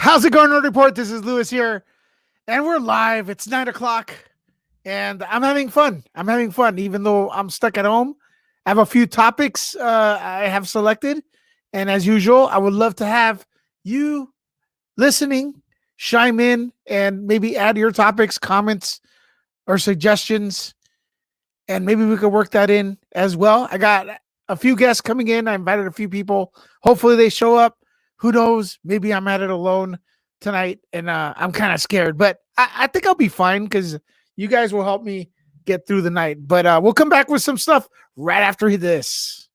How's it going, Nerd Report? This is Lewis here, and we're live. It's 9 o'clock, and I'm having fun. Even though I'm stuck at home. I have a few topics I have selected, and as usual, I would love to have you listening chime in and maybe add your topics, comments, or suggestions, and maybe we could work that in as well. I got a few guests coming in. I invited a few people. Hopefully, they show up. Who knows? Maybe I'm at it alone tonight, and I'm kind of scared, but I think I'll be fine because you guys will help me get through the night. But we'll come back with some stuff right after this.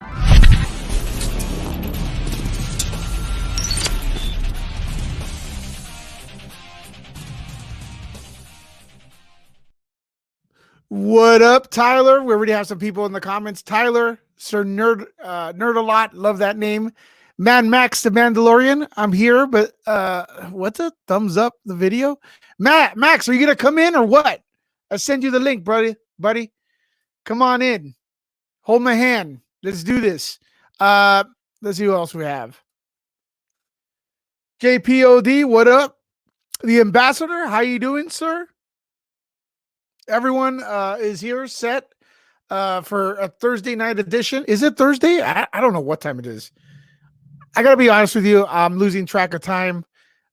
What up, Tyler? We already have some people in the comments. Tyler, Sir Nerd, Nerd a lot. Love that name. Man Max the Mandalorian, I'm here, but what's a thumbs up the video? Max, are you gonna come in or what? I'll send you the link, buddy. Come on in. Hold my hand. Let's do this. Let's see who else we have. JPOD, what up? The ambassador, how you doing, sir? Everyone is here set for a Thursday night edition. Is it Thursday? I don't know what time it is. I got to be honest with you. I'm losing track of time.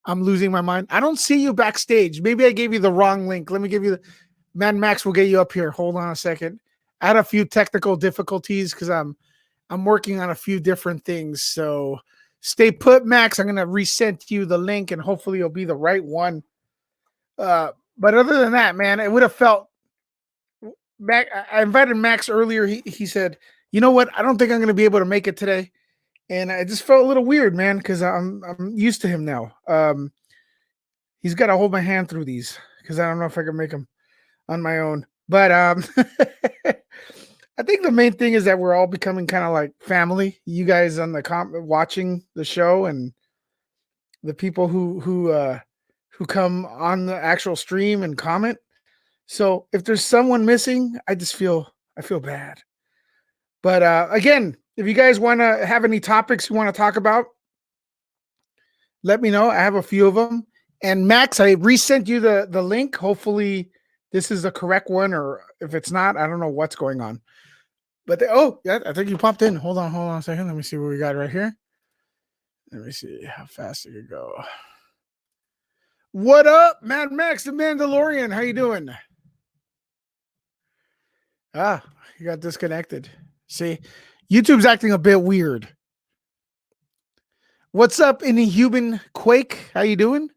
I'm losing my mind. I don't see you backstage. Maybe I gave you the wrong link. Let me give you the Man Max will get you up here. Hold on a second. I had a few technical difficulties because I'm working on a few different things. So stay put, Max. I'm going to resend you the link and hopefully it'll be the right one. But other than that, man, it would have felt Max. I invited Max earlier. He said, you know what? I don't think I'm going to be able to make it today. And I just felt a little weird, man, because I'm used to him now. He's got to hold my hand through these because I don't know if I can make them on my own. But I think the main thing is that we're all becoming kind of like family. You guys on the watching the show and the people who come on the actual stream and comment. So if there's someone missing, I feel bad. But again, if you guys want to have any topics you want to talk about, let me know. I have a few of them. And Max, I resent you the link. Hopefully this is the correct one, or if it's not, I don't know what's going on. But yeah, I think you popped in. Hold on a second. Let me see what we got right here. Let me see how fast it could go. What up, Mad Max the Mandalorian? How you doing? You got disconnected. See, YouTube's acting a bit weird. What's up, Inhuman Quake? How you doing?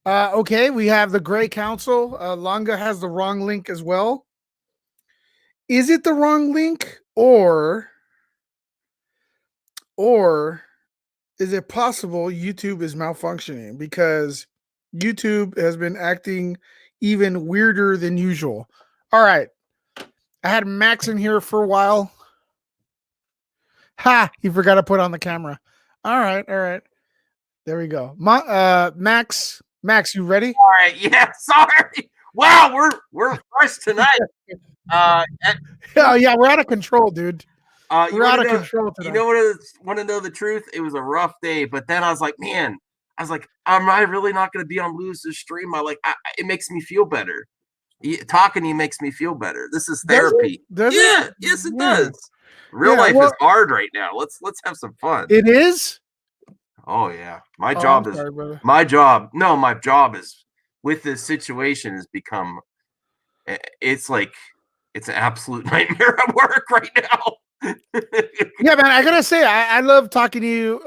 Okay, we have the Gray Council. Longa has the wrong link as well. Is it the wrong link, or is it possible YouTube is malfunctioning? Because YouTube has been acting even weirder than usual. All right. I had Max in here for a while. He forgot to put on the camera. All right. There we go. Max, you ready? All right. Yeah. Sorry. Wow, we're fresh tonight. Yeah, we're out of control, dude. We're out of control tonight. You know what? Want to know the truth? It was a rough day, but then I was like, am I really not going to be on Lewis's stream? It makes me feel better. Talking to you makes me feel better. This is therapy. Does it? Yes, it does. Real life is hard right now. Let's have some fun. It is? Oh yeah. My job is with this situation has become it's an absolute nightmare at work right now. Yeah, man, I gotta say, I love talking to you,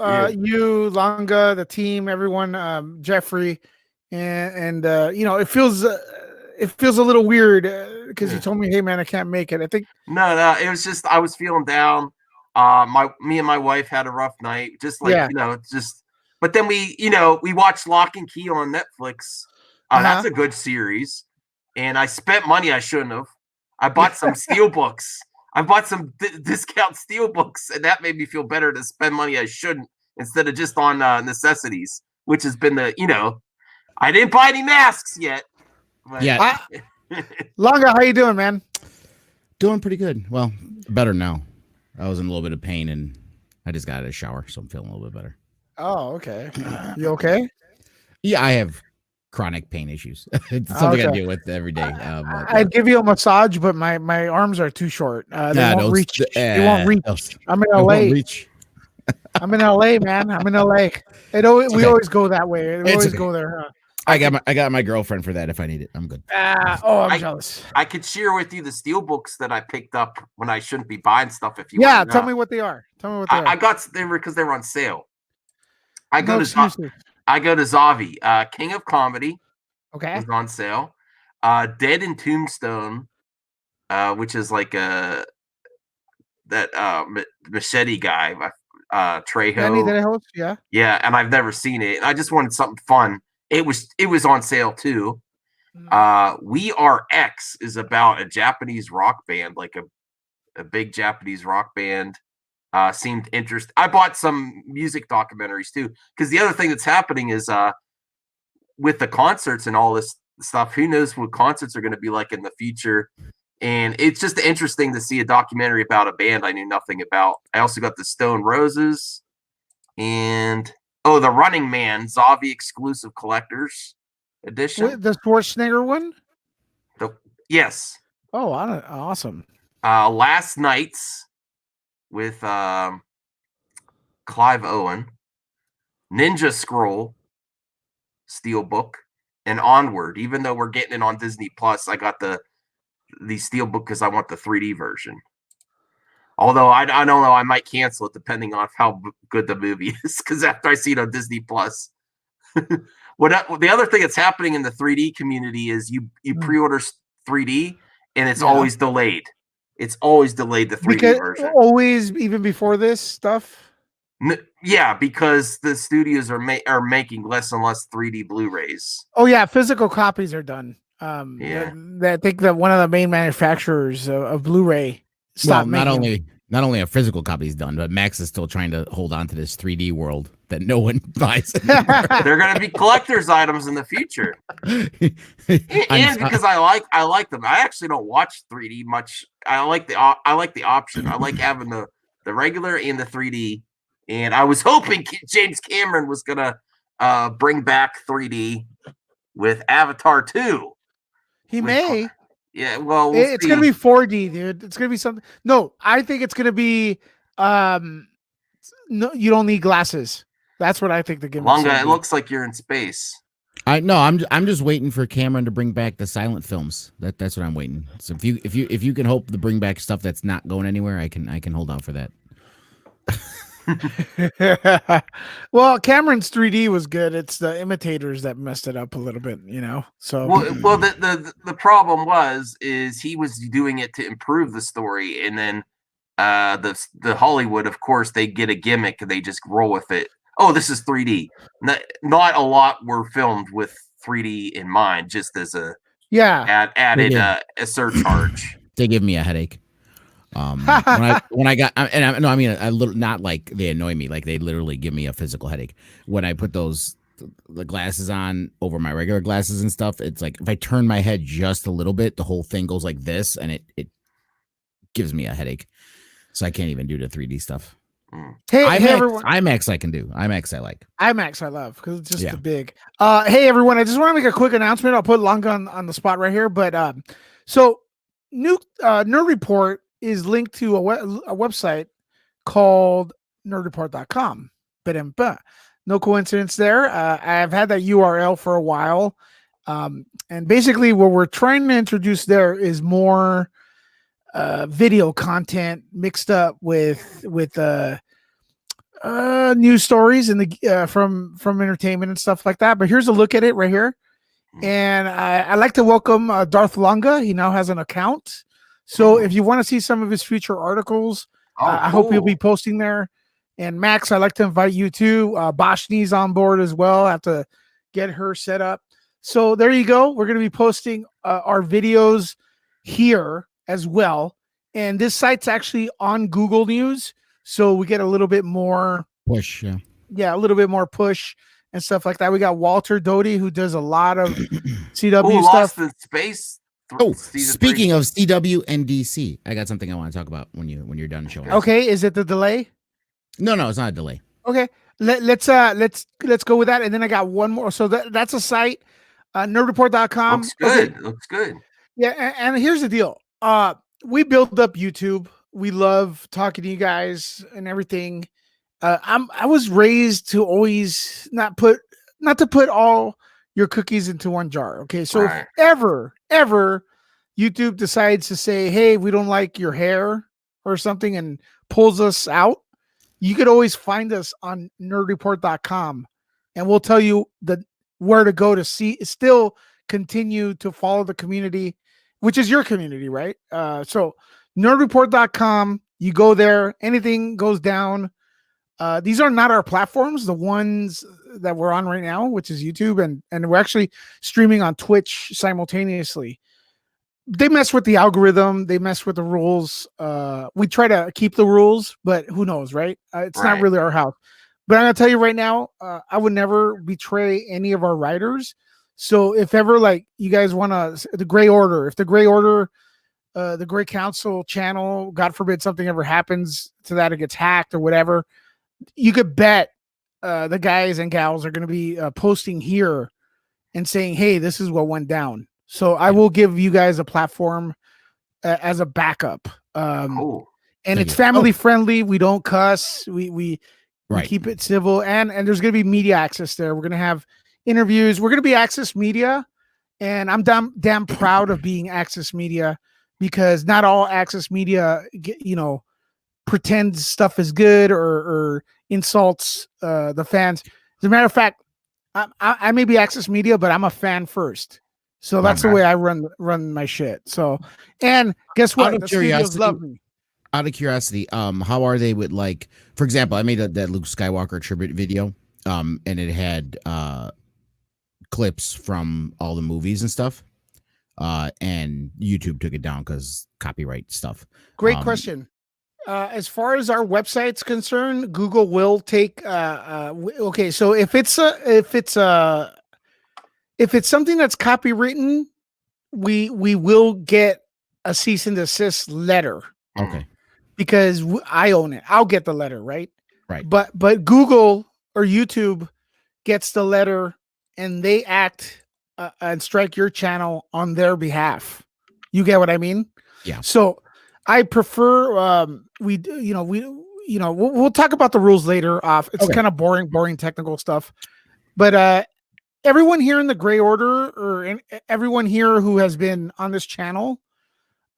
you, Longa, the team, everyone, Jeffrey, and it feels a little weird because you told me, hey man, I can't make it. I think no, it was just I was feeling down. Me and my wife had a rough night, but then we watched Lock and Key on Netflix. That's a good series, and I spent money I shouldn't have. I bought some steel books. I bought some discount steel books, and that made me feel better to spend money I shouldn't instead of just on necessities, which has been I didn't buy any masks yet. Yeah. Longa, how you doing, man? Doing pretty good. Well, better now. I was in a little bit of pain and I just got out of the shower, so I'm feeling a little bit better. Oh, okay. You okay? Yeah, I have chronic pain issues. It's something I Okay. deal with every day. I'd give you a massage, but my arms are too short. They won't those, reach. They won't reach. I'm in it won't LA. reach. I'm in LA, man. I'm in LA. We Okay. always go that way. We It's always okay. go there. Huh? I got my girlfriend for that if I need it. I'm good. I'm jealous. I could share with you the steel books that I picked up when I shouldn't be buying stuff. If you Yeah, want to tell know. me what they are. Tell me what they are. I got they were because they were on sale. I No go to excuses. Zavi. King of Comedy Okay. was on sale. Dead and Tombstone, which is like that machete guy, Danny Trejo. Trejo. Yeah. Yeah, and I've never seen it. I just wanted something fun. It was on sale too. We Are X is about a Japanese rock band, like a big Japanese rock band. Seemed interesting. I bought some music documentaries too, because the other thing that's happening is with the concerts and all this stuff, who knows what concerts are going to be like in the future. And it's just interesting to see a documentary about a band I knew nothing about. I also got the Stone Roses and the Running Man Zavi exclusive collectors edition. The Schwarzenegger one. Yes. Oh, awesome. Last Nights with Clive Owen, Ninja Scroll Steelbook, and Onward. Even though we're getting it on Disney Plus, I got the Steelbook because I want the 3D version. Although I don't know, I might cancel it depending on how good the movie is. Because after I see it on Disney Plus, the other thing that's happening in the 3D community is you pre-order 3D and it's always delayed. It's always delayed, the 3D version. Always, even before this stuff. Yeah, because the studios are making less and less 3D Blu-rays. Oh yeah, physical copies are done. I think that one of the main manufacturers of Blu-ray stopped making. Not only a physical copy done, but Max is still trying to hold on to this 3D world that no one buys anymore. They're going to be collector's items in the future. And because I like them. I actually don't watch 3D much. I like the option. I like having the regular and the 3D. And I was hoping James Cameron was going to bring back 3D with Avatar 2. He may. Yeah, well, it's going to be 4D, dude. It's going to be something. No, I think it's going to be no, you don't need glasses. That's what I think the gimmick. Lunga, it looks like you're in space. I'm just waiting for Cameron to bring back the silent films. That's what I'm waiting. So if you can hope to bring back stuff that's not going anywhere, I can hold out for that. Well, Cameron's 3D was good. It's the imitators that messed it up a little bit, So well, the problem is he was doing it to improve the story, and then the Hollywood, of course, they get a gimmick and they just roll with it. Oh, this is 3D. Not a lot were filmed with 3D in mind, just as a added a surcharge. They give me a headache. When I got, and I mean, a little, not like they annoy me, like they literally give me a physical headache when I put the glasses on over my regular glasses and stuff. It's like if I turn my head just a little bit, the whole thing goes like this, and it gives me a headache. So I can't even do the 3D stuff. Hey, everyone. IMAX I can do. IMAX I like. IMAX I love because it's just big. Hey everyone, I just want to make a quick announcement. I'll put Lunga on the spot right here, but so new Nerd Report is linked to a website called nerdreport.com. No coincidence there. I've had that URL for a while. And basically what we're trying to introduce there is more video content mixed up with news stories and the from entertainment and stuff like that. But here's a look at it right here. And I'd like to welcome Darth Lunga. He now has an account. So if you want to see some of his future articles, I hope he'll be posting there. And Max, I'd like to invite you too. Boshni's on board as well. I have to get her set up. So there you go. We're going to be posting our videos here as well. And this site's actually on Google News. So we get a little bit more push. Yeah, a little bit more push and stuff like that. We got Walter Doty, who does a lot of CW stuff. Lost in Space. Speaking of CW and DC, I got something I want to talk about when you're done showing. Okay, is it the delay? No, it's not a delay. Okay. let's go with that. And then I got one more. So that's a site, nerdreport.com. Looks good. Okay. Looks good. Yeah, and here's the deal. We build up YouTube. We love talking to you guys and everything. I was raised to always not to put all your cookies into one jar. Okay. So Right. if ever YouTube decides to say, hey, we don't like your hair or something and pulls us out, you could always find us on nerdreport.com and we'll tell you where to go to still continue to follow the community, which is your community, right? So nerdreport.com, you go there, anything goes down. These are not our platforms, the ones that we're on right now, which is YouTube, and we're actually streaming on Twitch simultaneously. They mess with the algorithm, they mess with the rules. We try to keep the rules, but who knows, right? It's not really our house. But I'm gonna tell you right now, I would never betray any of our writers. So if ever like you guys want to, the Gray Order, if the Gray Order, the Gray Council channel, God forbid something ever happens to that, it gets hacked or whatever, you could bet the guys and gals are going to be posting here and saying, hey, this is what went down. So I will give you guys a platform as a backup. Cool. And it's family friendly. We don't cuss. We keep it civil. And there's going to be media access there. We're going to have interviews. We're going to be Access Media. And I'm damn proud of being Access Media because not all Access Media, pretends stuff is good or insults the fans. As a matter of fact, I may be Access Media, but I'm a fan first. So that's the way I run my shit. So, and guess what? The studios love me. Out of curiosity, how are they with, like, for example, I made that Luke Skywalker tribute video, and it had clips from all the movies and stuff, and YouTube took it down because copyright stuff. Great question. As far as our website's concerned, Google will take. Okay, so if it's something that's copywritten, we will get a cease and desist letter. Okay. Because I own it. I'll get the letter, right? Right. But Google or YouTube gets the letter and they act and strike your channel on their behalf. You get what I mean? Yeah. So I prefer we'll talk about the rules later off. It's kind of boring technical stuff. But everyone here in the Gray Order or everyone here who has been on this channel,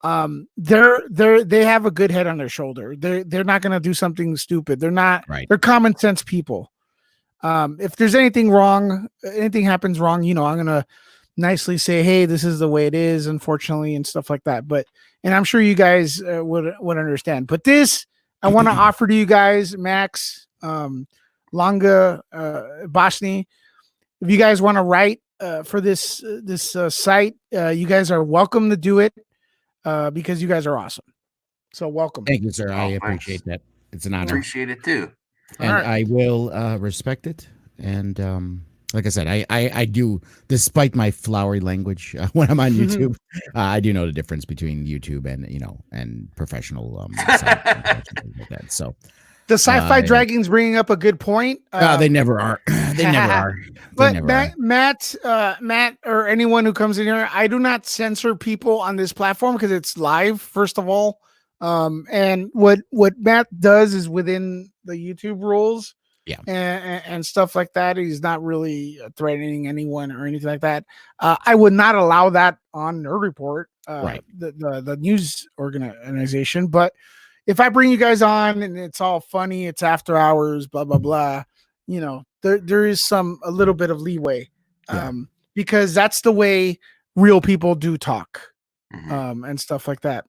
they have a good head on their shoulder. They're not going to do something stupid. They're not, they're common sense people. If there's anything wrong, anything happens wrong, I'm going to nicely say, hey, this is the way it is, unfortunately, and stuff like that. And I'm sure you guys would understand, but this, I want to offer to you guys, Max, Longa, Bosny, if you guys want to write for this site, you guys are welcome to do it. Because you guys are awesome. So welcome. Thank you, sir. I appreciate that. It's an honor. Appreciate it too. And I will respect it. And like I said, I do, despite my flowery language when I'm on YouTube, I do know the difference between YouTube and and professional like that. So the sci-fi dragons bringing up a good point. They never are. They never are. But Matt, or anyone who comes in here, I do not censor people on this platform because it's live, first of all. And what Matt does is within the YouTube rules, and stuff like that. He's not really threatening anyone or anything like that. I would not allow that on Nerd Report, the news organization, but if I bring you guys on and it's all funny, it's after hours, blah, blah, blah, there is a little bit of leeway, because that's the way real people do talk, and stuff like that.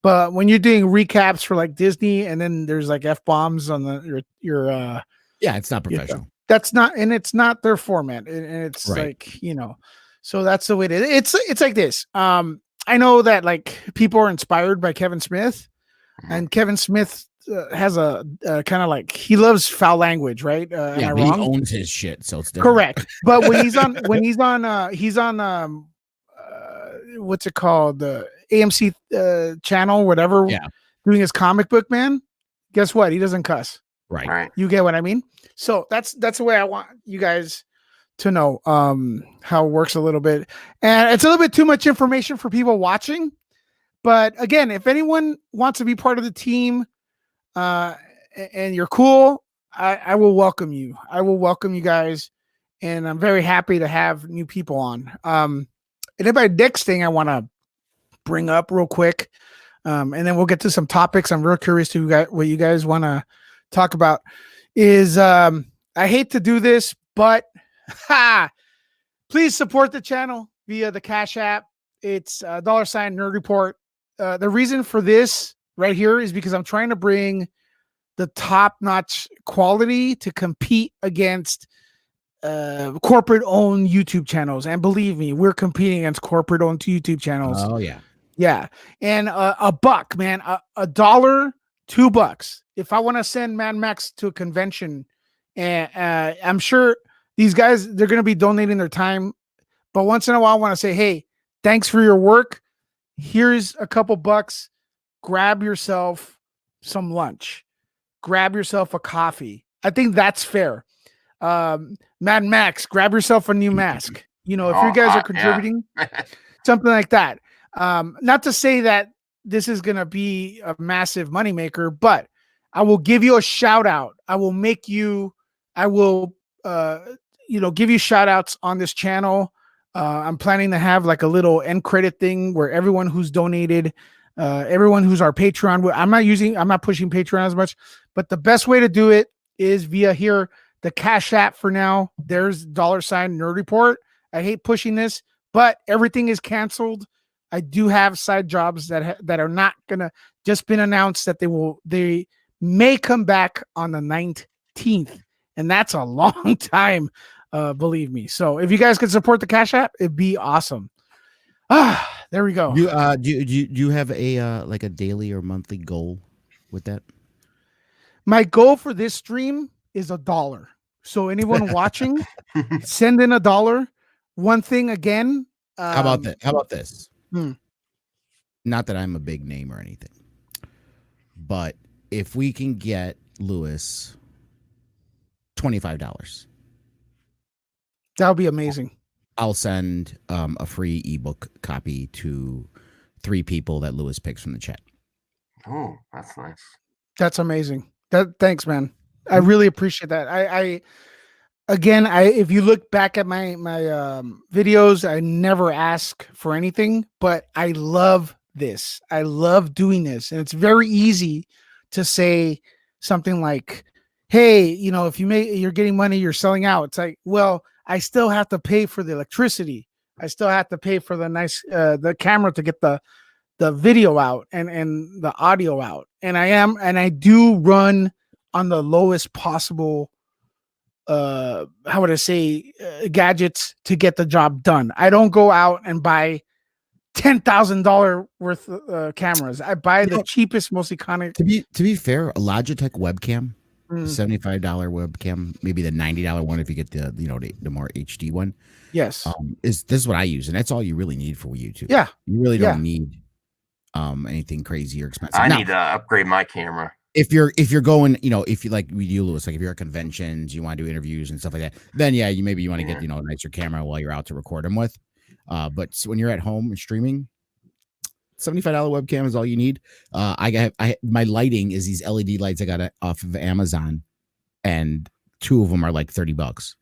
But when you're doing recaps for like Disney and then there's like F-bombs on your it's not professional. That's not, and it's not their format. And it's like, so that's the way it is. It's like this. I know that like people are inspired by Kevin Smith. And Kevin Smith has a kind of like, he loves foul language, right? Am I wrong? He owns his shit, so it's different. Correct. But when he's on what's it called, the AMC channel, whatever, doing his comic book, man. Guess what? He doesn't cuss. Right. Right. You get what I mean? So that's the way I want you guys to know how it works a little bit. And it's a little bit too much information for people watching. But again, if anyone wants to be part of the team and you're cool, I will welcome you. I will welcome you guys. And I'm very happy to have new people on. And then my next thing I want to bring up real quick, and then we'll get to some topics. I'm real curious to what you guys want to talk about is I hate to do this, but please support the channel via the Cash App. It's $sign Nerd Report. The reason for this right here is because I'm trying to bring the top-notch quality to compete against corporate-owned YouTube channels. And believe me, we're competing against corporate-owned YouTube channels. Oh, yeah. Yeah. And a buck, man, a dollar, $2. If I want to send Mad Max to a convention, and I'm sure these guys, they're going to be donating their time. But once in a while, I want to say, hey, thanks for your work. Here's a couple bucks. Grab yourself some lunch. Grab yourself a coffee. I think that's fair. Mad Max, grab yourself a new mask. You know, if you guys are contributing, something like that. Not to say that this is going to be a massive moneymaker, but I will give you a shout out. I will give you shout outs on this channel. I'm planning to have like a little end credit thing where everyone who's donated, everyone who's our Patreon, I'm not pushing Patreon as much, but the best way to do it is via here, the Cash App for now. There's $sign Nerd Report. I hate pushing this, but everything is canceled. I do have side jobs that are not gonna just been announced that they may come back on the 19th, and that's a long time, believe me. So if you guys could support the Cash App, it'd be awesome. There we go. Do you have a like a daily or monthly goal with that? My goal for this stream is $1. So anyone watching, send in $1. One thing again. How about that? How about this? Hmm. Not that I'm a big name or anything, but if we can get Lewis $25, that would be amazing. I'll send a free ebook copy to 3 people that Lewis picks from the chat. Oh, that's nice. That's amazing. Thanks, man. I really appreciate that. If you look back at my videos, I never ask for anything, but I love this. I love doing this, and it's very easy to say something like, "Hey, if you're getting money, you're selling out." It's like, well, I still have to pay for the electricity. I still have to pay for the camera to get the video out and the audio out, and I do run on the lowest possible how would I say gadgets to get the job done. I don't go out and buy $10,000 worth of cameras. I buy the cheapest, most iconic. To be fair, a Logitech webcam, $75 webcam, maybe the $90 one if you get the more HD one. Yes, this is what I use, and that's all you really need for YouTube. Yeah, you really don't need anything crazy or expensive. I need to upgrade my camera. If you're going, if you like you, Lewis, like if you're at conventions, you want to do interviews and stuff like that, then yeah, you want to get a nicer camera while you're out to record them with. But when you're at home and streaming, $75 webcam is all you need. My lighting is these LED lights I got off of Amazon, and 2 of them are like $30.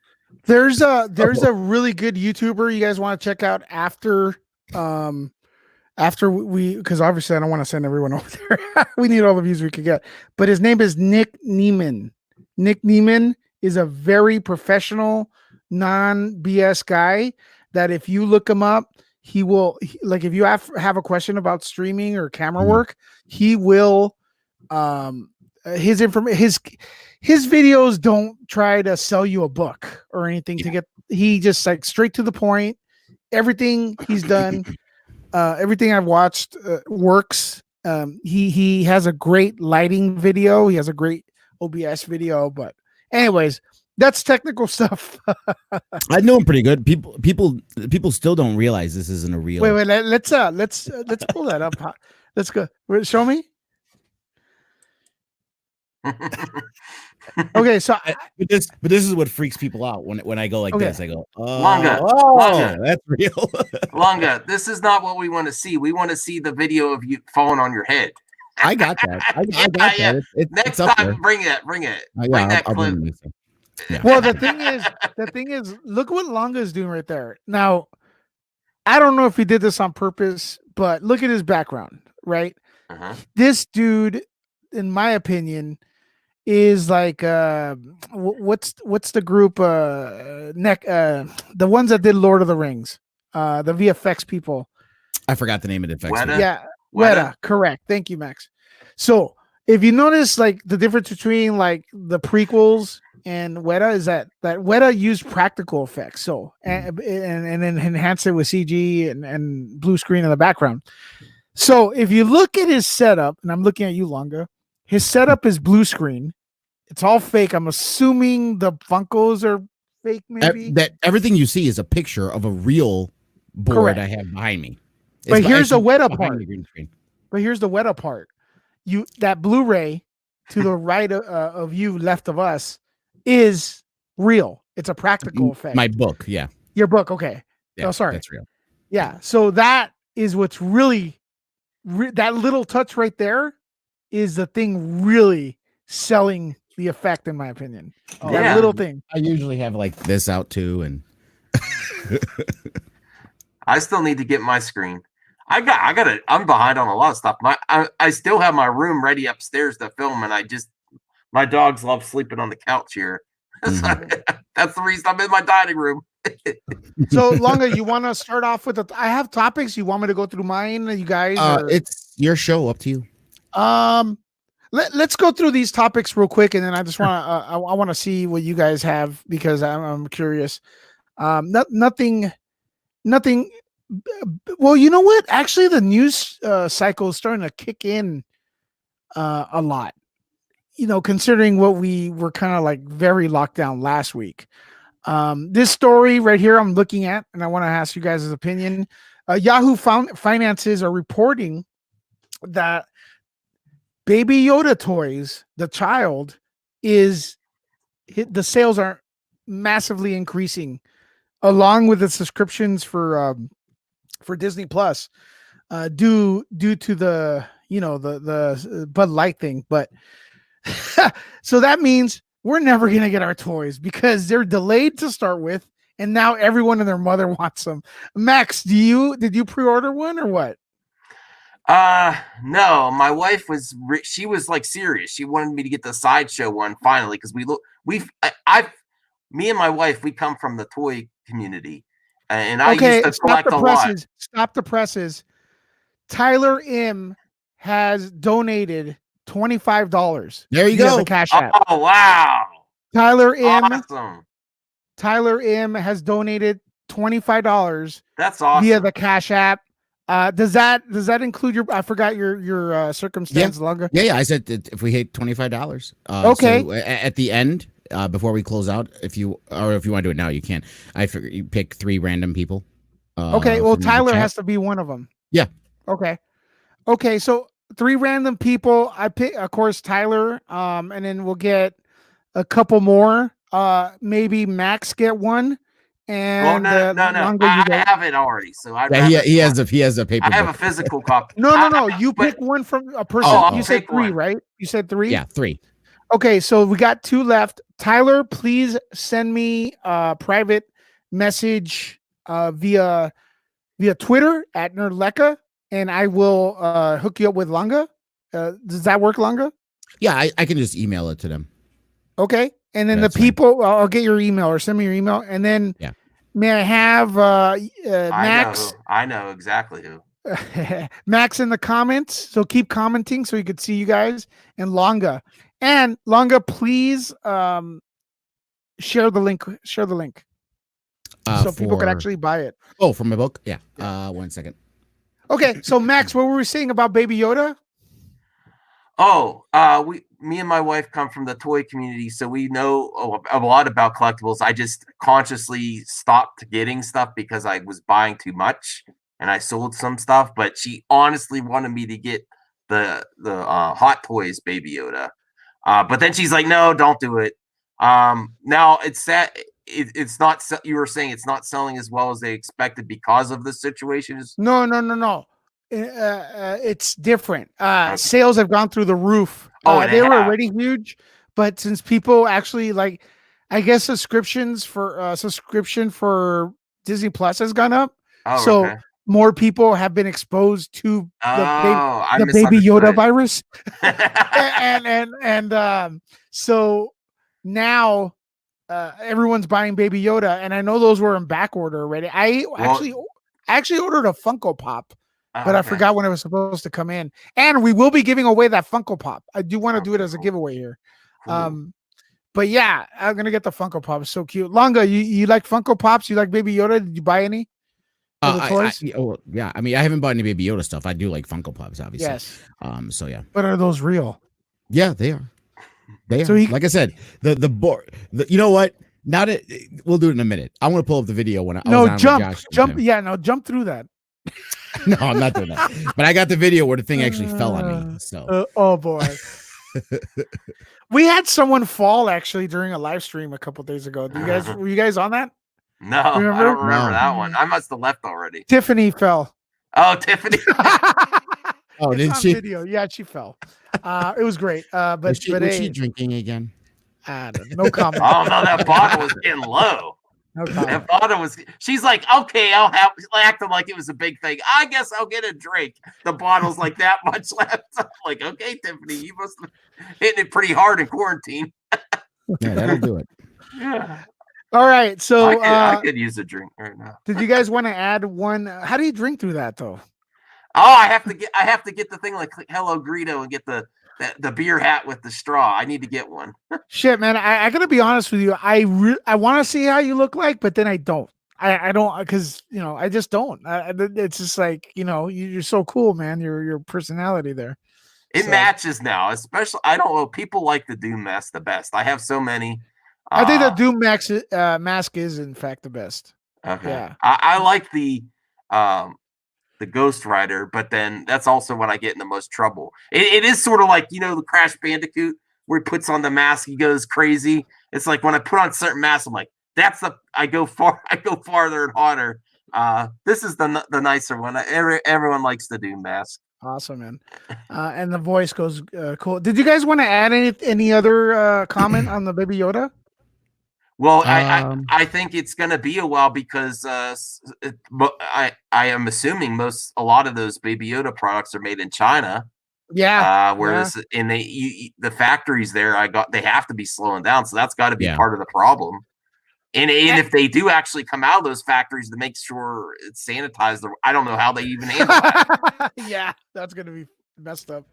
There's a really good YouTuber you guys want to check out after because obviously I don't want to send everyone over there. We need all the views we could get. But his name is Nick Neiman. Nick Neiman is a very professional, non-BS guy that if you look him up, he will, if you have a question about streaming or camera work, he will, his videos don't try to sell you a book or anything he just like straight to the point. Everything he's done. Everything I've watched works. He has a great lighting video. He has a great OBS video. But anyways, that's technical stuff. I know him pretty good. People still don't realize this isn't a real. Wait. Let's pull that up. Let's go. Show me. Okay, so but this is what freaks people out when I go like this. I go, Longa, that's real. Longa, this is not what we want to see. We want to see the video of you falling on your head. I got that. I got that. Next it's time, bring it. Bring that I'll clip. bring this. Yeah. well, the thing is, look what Longa is doing right there. Now, I don't know if he did this on purpose, but look at his background, right? This dude, in my opinion, is like what's the group the ones that did Lord of the Rings, the VFX people. I forgot the name of the effects. Weta? Yeah, Weta, correct. Thank you, Max. So if you notice, like the difference between like the prequels and Weta is that Weta used practical effects, so and then enhance it with CG and blue screen in the background. So if you look at his setup, and I'm looking at you, Longa, his setup is blue screen. It's all fake. I'm assuming the Funkos are fake, maybe. That everything you see is a picture of a real board. Correct. I have behind me. But here's the Weta part. But here's the Weta part. That Blu-ray to the right of you, left of us, is real. It's a practical effect. My book, yeah. Your book, okay. Yeah, oh, sorry. That's real. Yeah. So that is what's really that little touch right there is the thing really selling the effect, in my opinion. That little thing. I usually have like this out too, and I still need to get my screen. I'm behind on a lot of stuff. I still have my room ready upstairs to film, and my dogs love sleeping on the couch here. Mm-hmm. That's the reason I'm in my dining room. So, Longa, you want to start off with I have topics. You want me to go through mine, you guys? It's your show. Up to you. Let's go through these topics real quick, and then I just want to I want to see what you guys have, because I'm curious. Nothing. Well, you know what? Actually, the news cycle is starting to kick in a lot. You know, considering what we were kind of like very locked down last week. This story right here I'm looking at, and I want to ask you guys' opinion. Yahoo Finances are reporting that Baby Yoda toys, the child, the sales are massively increasing, along with the subscriptions for Disney Plus, due to the the Bud Light thing. But so that means we're never gonna get our toys because they're delayed to start with, and now everyone and their mother wants them. Max, did you pre-order one or what? No, my wife she was like serious. She wanted me to get the Sideshow one finally, because me and my wife, we come from the toy community, and I used to collect a lot. Stop the presses. Tyler M has donated $25. There you go. The Cash App. Oh wow. Tyler M. Awesome. Tyler M has donated $25. That's awesome. Via the Cash App. Does that include your? I forgot your circumstance longer. Yeah. I said if we hit $25. Okay. So at the end, before we close out, if you want to do it now, you can. I figure you pick 3 random people. Okay. Well, Tyler has to be one of them. Yeah. Okay. So 3 random people. I pick, of course, Tyler. And then we'll get a couple more. Maybe Max get one. And no. I have it already, so he has a paper. I have a physical copy. No. You pick one from a person. You said 3, right? You said 3. Yeah, 3. Okay, so we got 2 left. Tyler, please send me a private message via Twitter at Nerdlecca, and I will hook you up with Longa. Does that work, Longa? Yeah, I can just email it to them. Okay. And then that's the people, fine. I'll get your email or send me your email. And then may I have Max? I know exactly who. Max in the comments. So keep commenting so we could see you guys. And Longa. And Longa, please share the link. So people can actually buy it. Oh, from my book? Yeah. 1 second. Okay. So Max, what were we saying about Baby Yoda? Oh, me and my wife come from the toy community, so we know a lot about collectibles. I just consciously stopped getting stuff because I was buying too much, and I sold some stuff. But she honestly wanted me to get the Hot Toys Baby Yoda. But then she's like, no, don't do it. Now it's sad. It's not. You were saying it's not selling as well as they expected because of the situations. No. It's different. Sales have gone through the roof. They were already huge, but since people actually like, I guess subscription for Disney Plus has gone up. So more people have been exposed to the baby Yoda virus, and so now everyone's buying baby Yoda, and I know those were in back order already. I actually ordered a Funko Pop, but I forgot when it was supposed to come in. And we will be giving away that Funko Pop. I do want to do it as a giveaway here. But yeah, I'm gonna get the Funko Pop. It's so cute. Longa, you like Funko Pops? You like Baby Yoda? Did you buy any? Toys? Yeah. I mean, I haven't bought any Baby Yoda stuff. I do like Funko Pops, obviously. Yes. So yeah. But are those real? Yeah, they are. They are. Like I said, the board. You know what? Now that we'll do it in a minute. I want to pull up the video when I was on jump. Josh Yeah, no, jump through that. No, I'm not doing that. But I got the video where the thing actually fell on me. So. Oh boy. We had someone fall actually during a live stream a couple days ago. Were you guys on that? No, I don't remember that one. I must have left already. Tiffany fell. Oh, Tiffany. Oh, did she? Video. Yeah, she fell. It was great. But was she drinking again? No comment. Oh no, that bottle was getting low. No comment. That bottle was. She's like, okay, I'll have acting like it was a big thing. I guess I'll get a drink. The bottle's like that much left. I'm like, okay, Tiffany, you must have hitting it pretty hard in quarantine. Yeah, that'll do it. Yeah. All right, so I could use a drink right now. Did you guys want to add one? How do you drink through that though? Oh, I have to get the thing like Hello Greedo and get the beer hat with the straw. I need to get one. Shit, man, I gotta be honest with you. I want to see how you look like, but then I don't. I don't, because I just don't. It's just like you're so cool, man. Your personality there. It matches now, especially. I don't know. People like the Doom mask the best. I have so many. I think the Doom mask is in fact the best. Okay. Yeah. I like the Ghost Rider, but then that's also when I get in the most trouble. It is sort of like the Crash Bandicoot where he puts on the mask, he goes crazy. It's like when I put on certain masks, I'm like, I go farther and harder. This is the nicer one. Everyone likes the Doom mask. Awesome, man. And the voice goes cool. Did you guys want to add any other comment on the Baby Yoda? Well, I think it's going to be a while because I am assuming a lot of those Baby Yoda products are made in China. Yeah. Whereas in the factories there, they have to be slowing down, so that's got to be part of the problem. And if they do actually come out of those factories to make sure it's sanitized, I don't know how they even handle that. Yeah, that's going to be messed up.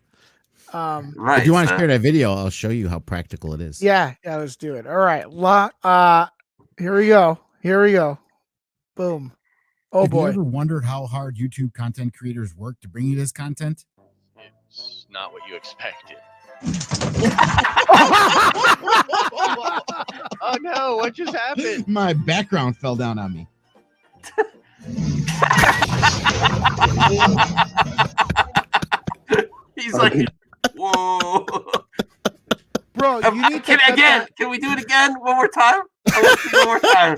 Right. If you want to share that video, I'll show you how practical it is. Yeah, let's do it. All right. Here we go. Boom. Oh boy. Have you ever wondered how hard YouTube content creators work to bring you this content? It's not what you expected. Oh no, what just happened? My background fell down on me. He's like, whoa. Bro, you need to again. Can we do it again one more time? I want to do it one more time.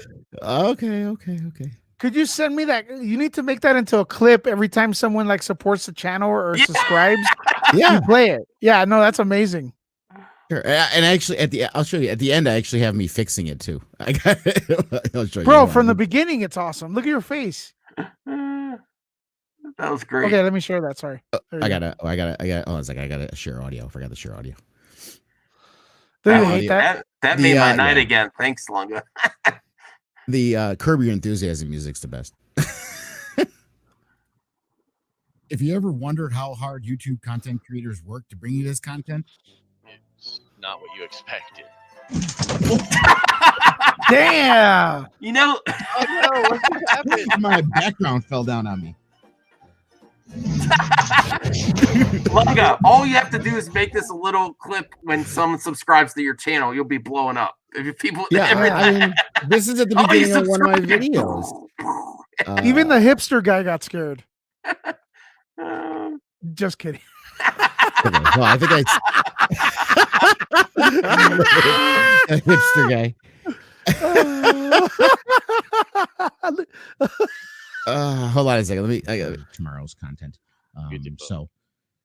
Okay. Could you send me that? You need to make that into a clip every time someone like supports the channel or subscribes. Yeah, you play it. Yeah, no, that's amazing. Sure. And actually, I'll show you at the end. I actually have me fixing it too. I'll show you. Bro, from the beginning, it's awesome. Look at your face. That was great. Okay, let me share that. Sorry. I gotta. Oh, it's like I gotta share audio. I forgot to share audio. Don't you hate that? That made my night again. Thanks, Lunga. The Curb Your Enthusiasm music's the best. If you ever wondered how hard YouTube content creators work to bring you this content, it's not what you expected. Damn. Oh no, what just happened? My background fell down on me. Lunga, all you have to do is make this a little clip when someone subscribes to your channel. You'll be blowing up. If people, I mean, this is at the beginning of one of my videos. Even the hipster guy got scared. Just kidding. Okay, well, I think Hipster guy. Hold on a second. I got tomorrow's content. So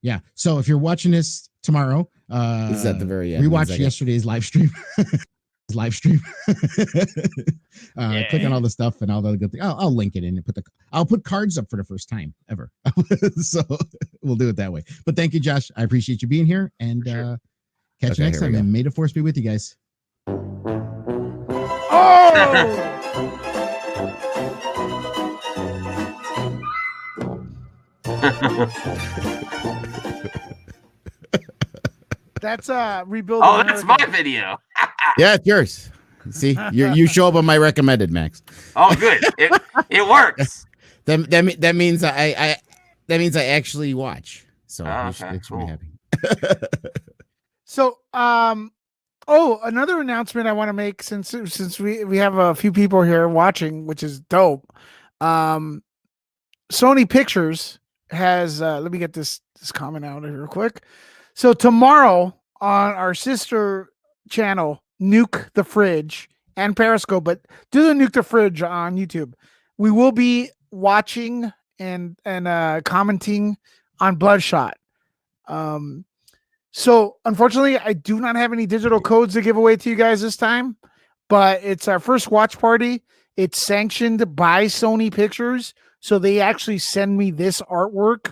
yeah. So if you're watching this tomorrow, this is at the very end. Rewatch yesterday's live stream. Click on all the stuff and all the good things. I'll link it in and I'll put cards up for the first time ever. So we'll do it that way. But thank you, Josh. I appreciate you being here, and catch you next time. And may the force be with you guys. Oh. That's rebuild. Oh, that's my video. Yeah, it's yours. See, you show up on my recommended, Max. Oh, good. It works. That means I actually watch. So okay, it's really happy. So another announcement I want to make, since we have a few people here watching, which is dope. Sony Pictures has let me get this comment out here real quick. So tomorrow on our sister channel, Nuke the Fridge and Periscope, but do the Nuke the Fridge on YouTube. We will be watching and commenting on Bloodshot. So unfortunately, I do not have any digital codes to give away to you guys this time, but it's our first watch party. It's sanctioned by Sony Pictures, so they actually send me this artwork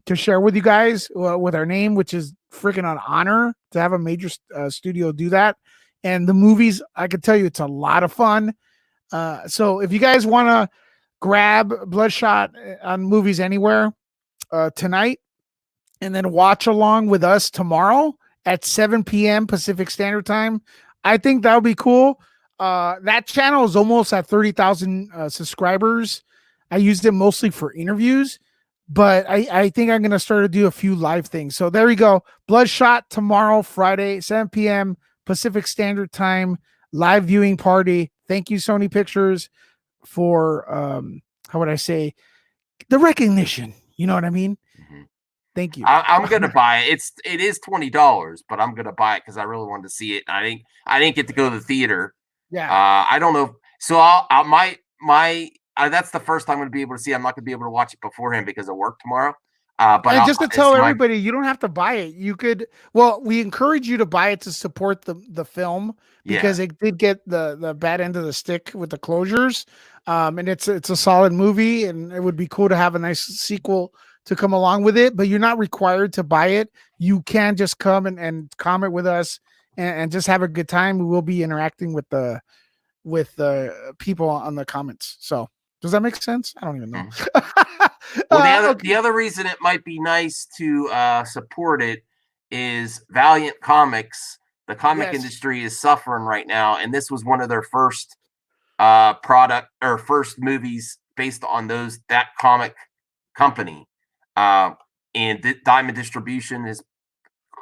to share with you guys with our name, which is freaking an honor to have a major studio do that. And the movies, I can tell you, it's a lot of fun. So if you guys want to grab Bloodshot on Movies Anywhere tonight, and then watch along with us tomorrow at 7 p.m. Pacific Standard Time, I think that would be cool. That channel is almost at 30,000 subscribers. I used it mostly for interviews, but I think I'm going to start to do a few live things. So there we go. Bloodshot tomorrow, Friday, 7 p.m. Pacific Standard Time, live viewing party. Thank you, Sony Pictures, for, how would I say, the recognition. You know what I mean? Mm-hmm. Thank you. I'm gonna buy it. It is $20, but I'm gonna buy it because I really wanted to see it. I didn't get to go to the theater. Yeah. I don't know. So that's the first time I'm gonna be able to see it. I'm not gonna be able to watch it beforehand because of work tomorrow. But just to tell everybody, you don't have to buy it. You could. Well, we encourage you to buy it to support the film because it did get the bad end of the stick with the closures. And it's a solid movie, and it would be cool to have a nice sequel to come along with it. But you're not required to buy it. You can just come and comment with us and just have a good time. We will be interacting with the people on the comments. So does that make sense? I don't even know. Well, the other reason it might be nice to support it is Valiant Comics. The comic industry is suffering right now, and this was one of their first first movies based on that comic company. And Diamond Distribution is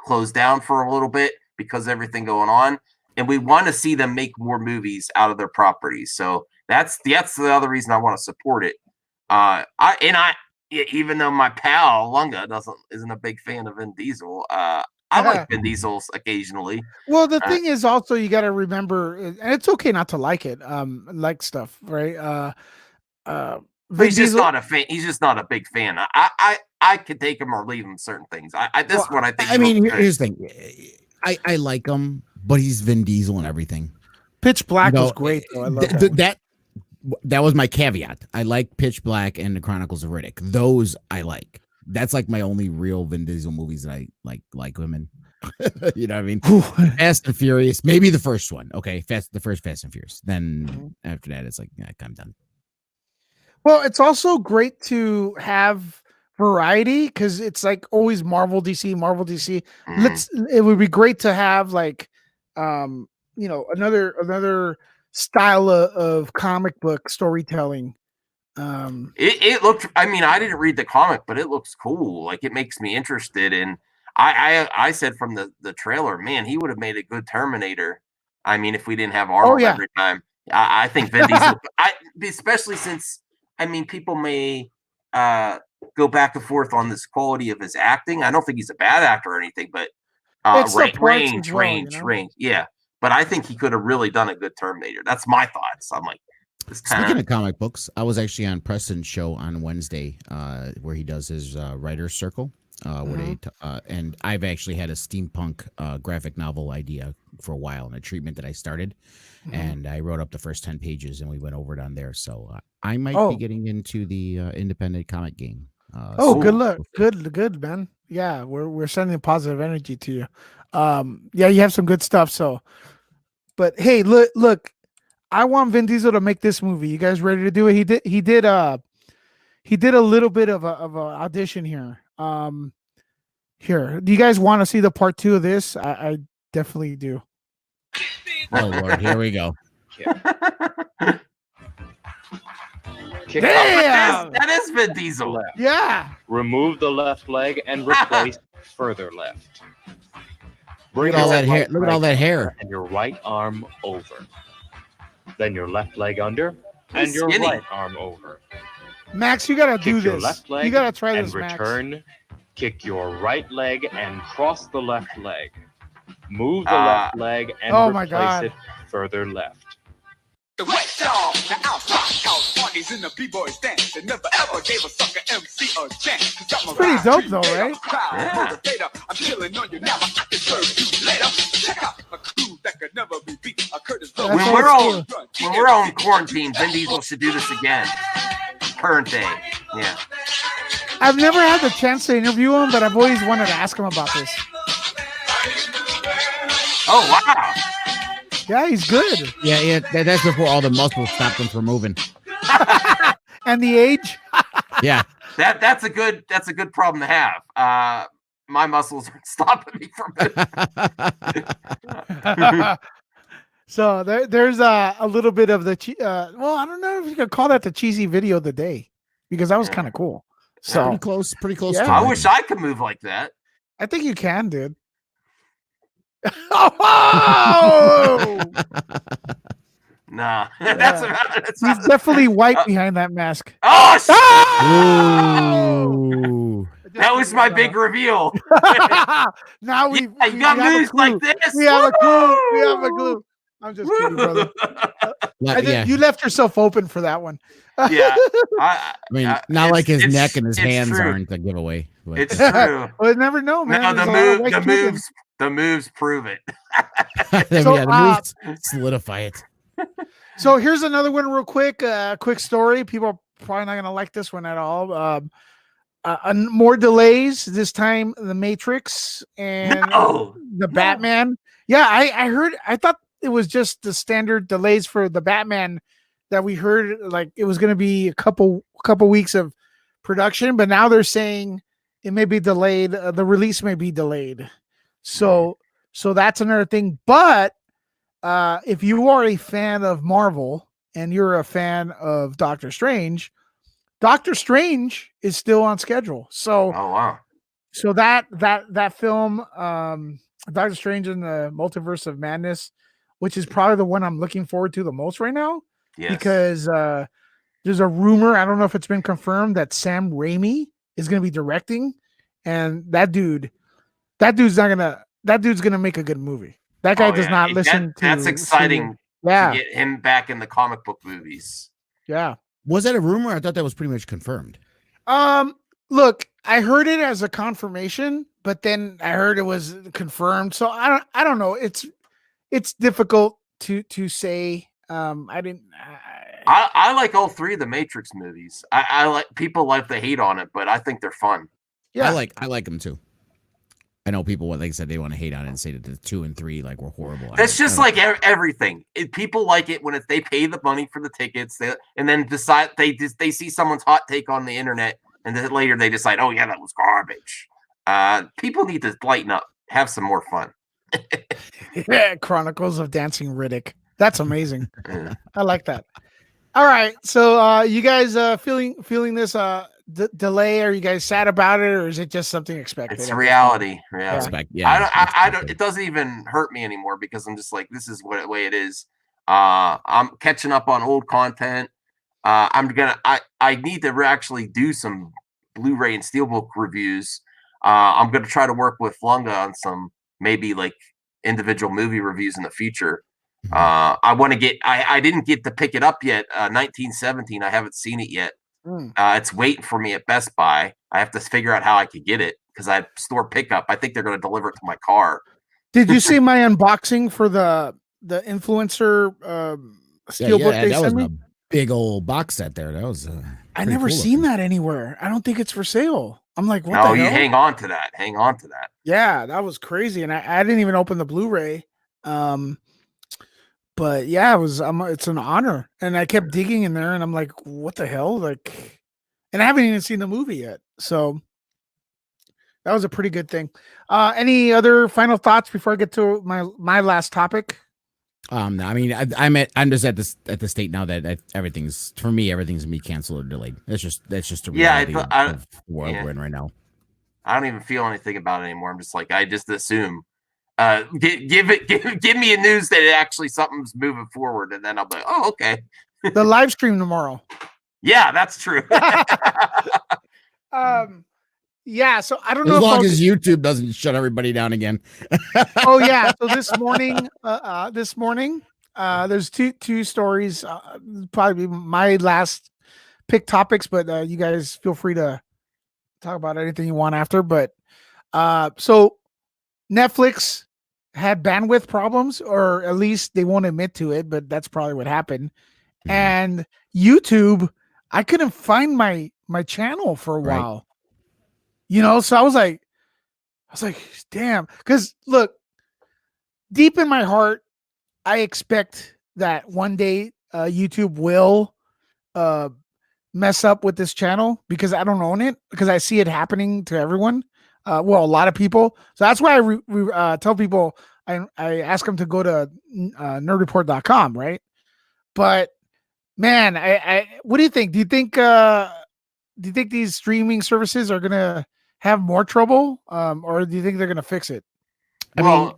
closed down for a little bit because of everything going on, and we want to see them make more movies out of their properties. So that's the other reason I want to support it. Even though my pal Lunga isn't a big fan of Vin Diesel, I like Vin Diesel occasionally. Well, the thing is also you got to remember, and it's okay not to like it, like stuff, right? He's just not a fan. He's just not a big fan. I could take him or leave him certain things. This is what I think. I mean, here's the thing. I like him, but he's Vin Diesel and everything. Pitch Black was great, though. I love that was my caveat. I like Pitch Black and the Chronicles of Riddick. Those I like. That's like my only real Vin Diesel movies that I like him in. You know what I mean? Fast and Furious, maybe the first one. Okay, the first Fast and Furious. Then after that, it's like, yeah, I'm done. Well, it's also great to have variety because it's like always Marvel, DC, Marvel, DC. It would be great to have like, another style of comic book storytelling. It looked. I mean, I didn't read the comic, but it looks cool. Like it makes me interested. And I said from the trailer, man, he would have made a good Terminator. I mean, if we didn't have Arnold every time, I think Vin Diesel. Especially since people may go back and forth on this quality of his acting. I don't think he's a bad actor or anything, but It's the parts range, as well, range, you know? range. Yeah, but I think he could have really done a good Terminator. That's my thoughts. I'm like, this kind Speaking of comic books, I was actually on Preston's show on Wednesday, where he does his writer's circle. Where they and I've actually had a steampunk graphic novel idea for a while, and a treatment that I started, and I wrote up the first 10 pages, and we went over it on there. So I might be getting into the independent comic game. Good luck, good man. Yeah, we're sending positive energy to you. Yeah, you have some good stuff. So, but hey, look, I want Vin Diesel to make this movie. You guys ready to do it? He did a little bit of a audition here. Here, do you guys want to see the part 2 of this? I definitely do. Oh Lord, here we go. Damn! That is Vin Diesel. Left. Yeah. Remove the left leg and replace further left. Look at all that hair. Look at all that hair. And your right arm over. Then your left leg under and your skinny. right arm over. Max, you gotta do Kick your this. left leg You gotta try and this, Max. return. Kick your right leg and cross the left leg. Move the left leg and Oh my replace God. it further left. The wet dog, the outside house parties in the b-boys dance. They never ever gave a sucker MC a chance. It's pretty dope though, right? Yeah. I'm chilling on you now. I can serve you later. Check out a crew that could never be beat. A Curtis That's When old we're on quarantine, Vin Diesel should do this again. Current day. Yeah. I've never had the chance to interview him, but I've always wanted to ask him about this. Oh wow. Yeah, he's good. Yeah. That's before all the muscles stopped him from moving. And the age. Yeah. That's a good problem to have. My muscles aren't stopping me from it. So there's a little bit of the well, I don't know if you could call that the cheesy video of the day, because that was kind of cool. So Pretty close. Yeah. To I it. wish I could move like that. I think you can, dude. Oh! Nah. That's He's definitely white behind that mask. Oh shit! Ooh. That was my big reveal. Now we Yeah, you got have a moves clue. like this. We have a clue. We Woo! have a clue. I'm just kidding, brother. Yeah. You left yourself open for that one. Yeah. I mean, not it's- like his it's- neck and his it's hands true. aren't a giveaway. But It's true. Well, never know, man. No, There's a lot of white kid in- the moves prove it. So, the moves solidify it. So here's another one, real quick. Quick story. People are probably not gonna like this one at all. More delays this time. The Matrix and No. the Batman. Yeah, I heard. I thought it was just the standard delays for the Batman that we heard. Like it was gonna be a couple weeks of production, but now they're saying it may be delayed. The release may be delayed. So that's another thing. But if you are a fan of Marvel and you're a fan of Doctor Strange is still on schedule. So Oh wow. so that film, Doctor Strange in the Multiverse of Madness, which is probably the one I'm looking forward to the most right now, Yes. because there's a rumor, I don't know if it's been confirmed, that Sam Raimi is going to be directing, and that dude's gonna make a good movie. That guy does not listen to. That's exciting. Yeah, To get him back in the comic book movies. yeah. Was that a rumor? I thought that was pretty much confirmed. Look, I heard it as a confirmation, but then I heard it was confirmed. So I don't know. It's difficult to say. I didn't. I like all three of the Matrix movies. I like, people like to hate on it, but I think they're fun. Yeah, I like them too. I know people, like I said, they want to hate on it and say that the 2 and 3 like were horrible. That's just like everything. People like it when they pay the money for the tickets, and then decide they see someone's hot take on the internet, and then later they decide, oh yeah, that was garbage. People need to lighten up, have some more fun. yeah. Chronicles of Dancing Riddick. That's amazing. Yeah. I like that. All right, so you guys feeling this delay? Are you guys sad about it, or is it just something expected? It's reality. yeah. It doesn't even hurt me anymore, because I'm just like, this is what the way it is. I'm catching up on old content. I need to actually do some Blu-ray and Steelbook reviews. I'm gonna try to work with Lunga on some maybe like individual movie reviews in the future. Mhm. I want to get. I didn't get to pick it up yet. 1917. I haven't seen it yet. It's waiting for me at Best Buy. I have to figure out how I could get it because I store pickup. I think they're going to deliver it to my car. Did you see my unboxing for the influencer steelbook they that was sent me? a big old box set there. That was. I never cool seen looking. that anywhere. I don't think it's for sale. I'm like, what No, the you hell? hang on to that. Hang on to that. Yeah, that was crazy, and I didn't even open the Blu-ray. But yeah, it's an honor, and I kept digging in there, and I'm like, what the hell? Like, and I haven't even seen the movie yet, so that was a pretty good thing. Any other final thoughts before I get to my last topic? I mean, I'm just at the state now that everything's for me. Everything's gonna be canceled or delayed. That's just the reality of the world we're in right now. I don't even feel anything about it anymore. I'm just like, I just assume. Give me a news that actually something's moving forward, and then I'll be like, oh, okay. The live stream tomorrow. Yeah, that's true. Yeah, so I don't As know long if as YouTube doesn't shut everybody down again. Oh yeah, so this morning, there's two stories. Probably my last pick topics, but you guys feel free to talk about anything you want after. But so Netflix had bandwidth problems, or at least they won't admit to it, but that's probably what happened. Mhm. And YouTube, I couldn't find my channel for a Right. while. So I was like, damn. Because look, deep in my heart, I expect that one day YouTube will mess up with this channel because I don't own it, because I see it happening to everyone. Well, a lot of people. So that's why I tell people, I ask them to go to nerdreport.com, right? But man, what do you think? Do you think these streaming services are gonna have more trouble, or do you think they're gonna fix it? I Well, mean,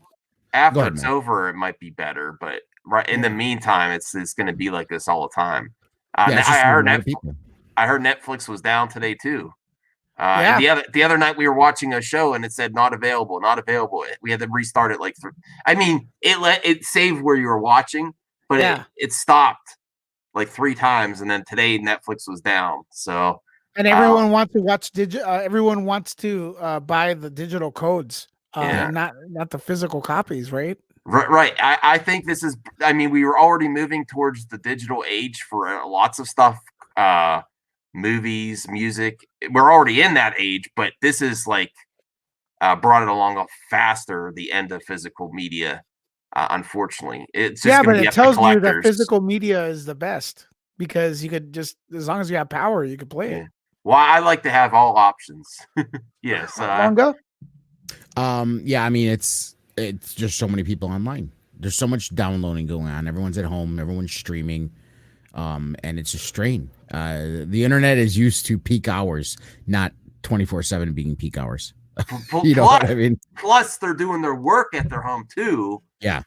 after ahead, it's man. over, it might be better, but right in the Yeah. meantime, it's going to be like this all the time. Yeah, it's just I a heard lot of people. I heard Netflix was down today too. Yeah. And the other night we were watching a show and it said not available, not available. We had to restart it like I mean, it saved where you were watching, but Yeah. it stopped like 3 times, and then today Netflix was down. So And everyone wants to watch everyone wants to buy the digital codes, Yeah. and not the physical copies, right? Right. I think this is. I mean, we were already moving towards the digital age for lots of stuff, movies, music. We're already in that age, but this is like brought it along faster. The end of physical media, unfortunately, it's just Yeah, going but to be it up to tells you that collectors. physical media is the best because you could just, as long as you have power, you could play Yeah. it. Well, I like to have all options. Yes. Longo? Yeah, I mean, it's just so many people online. There's so much downloading going on. Everyone's at home. Everyone's streaming, and it's a strain. The internet is used to peak hours, not 24/7 being peak hours. You know what I mean? Plus, they're doing their work at their home too. Yeah.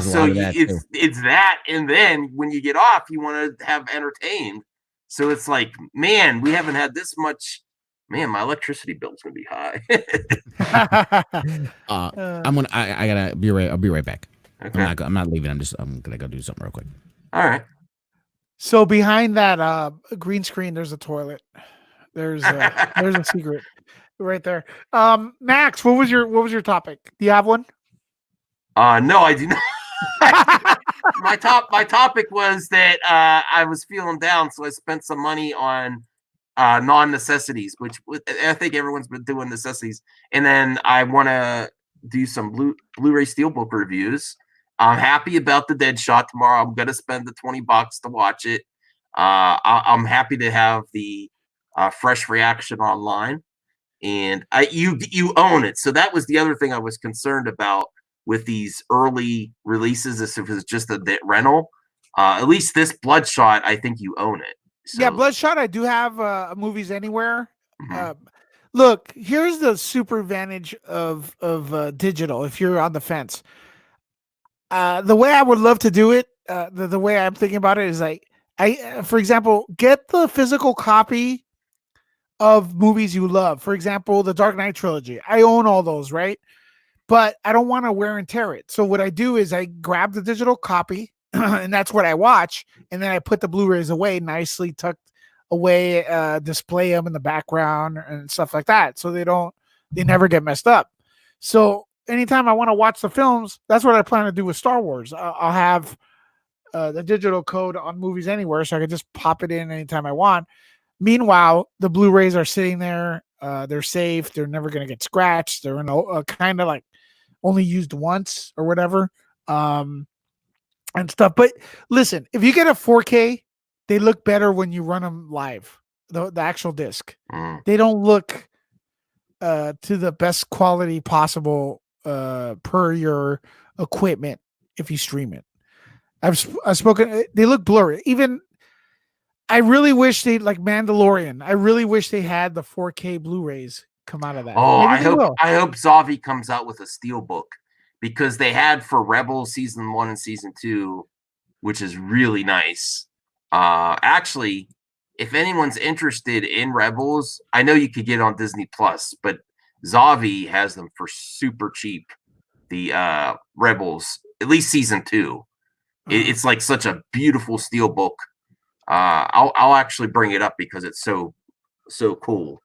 So it's that, and then when you get off, you want to have entertained. So it's like, man, we haven't had this much. Man, my electricity bill's gonna be high. I gotta be right. I'll be right back. Okay. I'm not leaving. I'm gonna go do something real quick. All right. So behind that green screen, there's a toilet. There's a secret right there. Max, what was your topic? Do you have one? No, I do not. my topic was that I was feeling down, so I spent some money on non-necessities, which I think everyone's been doing necessities. And then I want to do some Blu-ray Steelbook reviews. I'm happy about the Deadshot tomorrow. I'm gonna spend the $20 to watch it. I'm happy to have the fresh reaction online, and you own it. So that was the other thing I was concerned about with these early releases. If it was just a rental, at least this Bloodshot, I think you own it. So, Yeah, Bloodshot. I do have Movies Anywhere. mhm. Look, here's the super advantage of digital. If you're on the fence, the way I would love to do it, the way I'm thinking about it is like, for example, get the physical copy of movies you love. For example, the Dark Knight trilogy. I own all those, right? but I don't want to wear and tear it. So what I do is I grab the digital copy and that's what I watch. And then I put the Blu-rays away, nicely tucked away, display them in the background and stuff like that. So they never get messed up. So anytime I want to watch the films, that's what I plan to do with Star Wars. I'll have the digital code on Movies Anywhere, so I can just pop it in anytime I want. Meanwhile, the Blu-rays are sitting there. They're safe. They're never going to get scratched. They're in a kind of like only used once or whatever, and stuff. But listen, if you get a 4K, they look better when you run them live. The actual disc, they don't look to the best quality possible per your equipment if you stream it. I've spoken. They look blurry. Even I really wish they like Mandalorian. I really wish they had the 4K Blu-rays come out of that. Oh, Maybe I hope Zavi comes out with a steelbook, because they had for Rebels season 1 and season 2, which is really nice. Actually, if anyone's interested in Rebels, I know you could get it on Disney Plus, but Zavi has them for super cheap. The Rebels, at least season 2. It's like such a beautiful steelbook. I'll actually bring it up because it's so cool.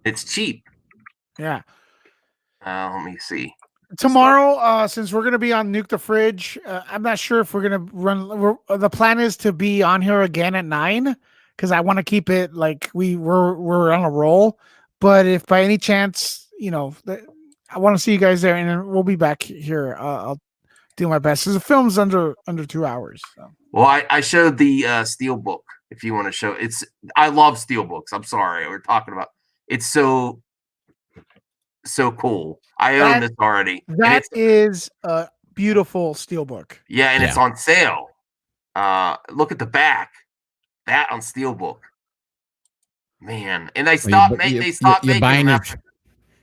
It's cheap. Yeah. Let me see. Tomorrow, since we're gonna be on Nuke the Fridge, I'm not sure if we're gonna run. The plan is to be on here again at 9 because I want to keep it like we're on a roll. But if by any chance, I want to see you guys there, and then we'll be back here. I'll do my best. Because the film's under 2 hours. So. Well, I showed the steelbook. If you want to show, I love steelbooks. I'm sorry, we're talking about. It's so cool. I own this already. That is a beautiful steelbook. Yeah, and it's on sale. Look at the back. That on steelbook. Man, and they stopped making.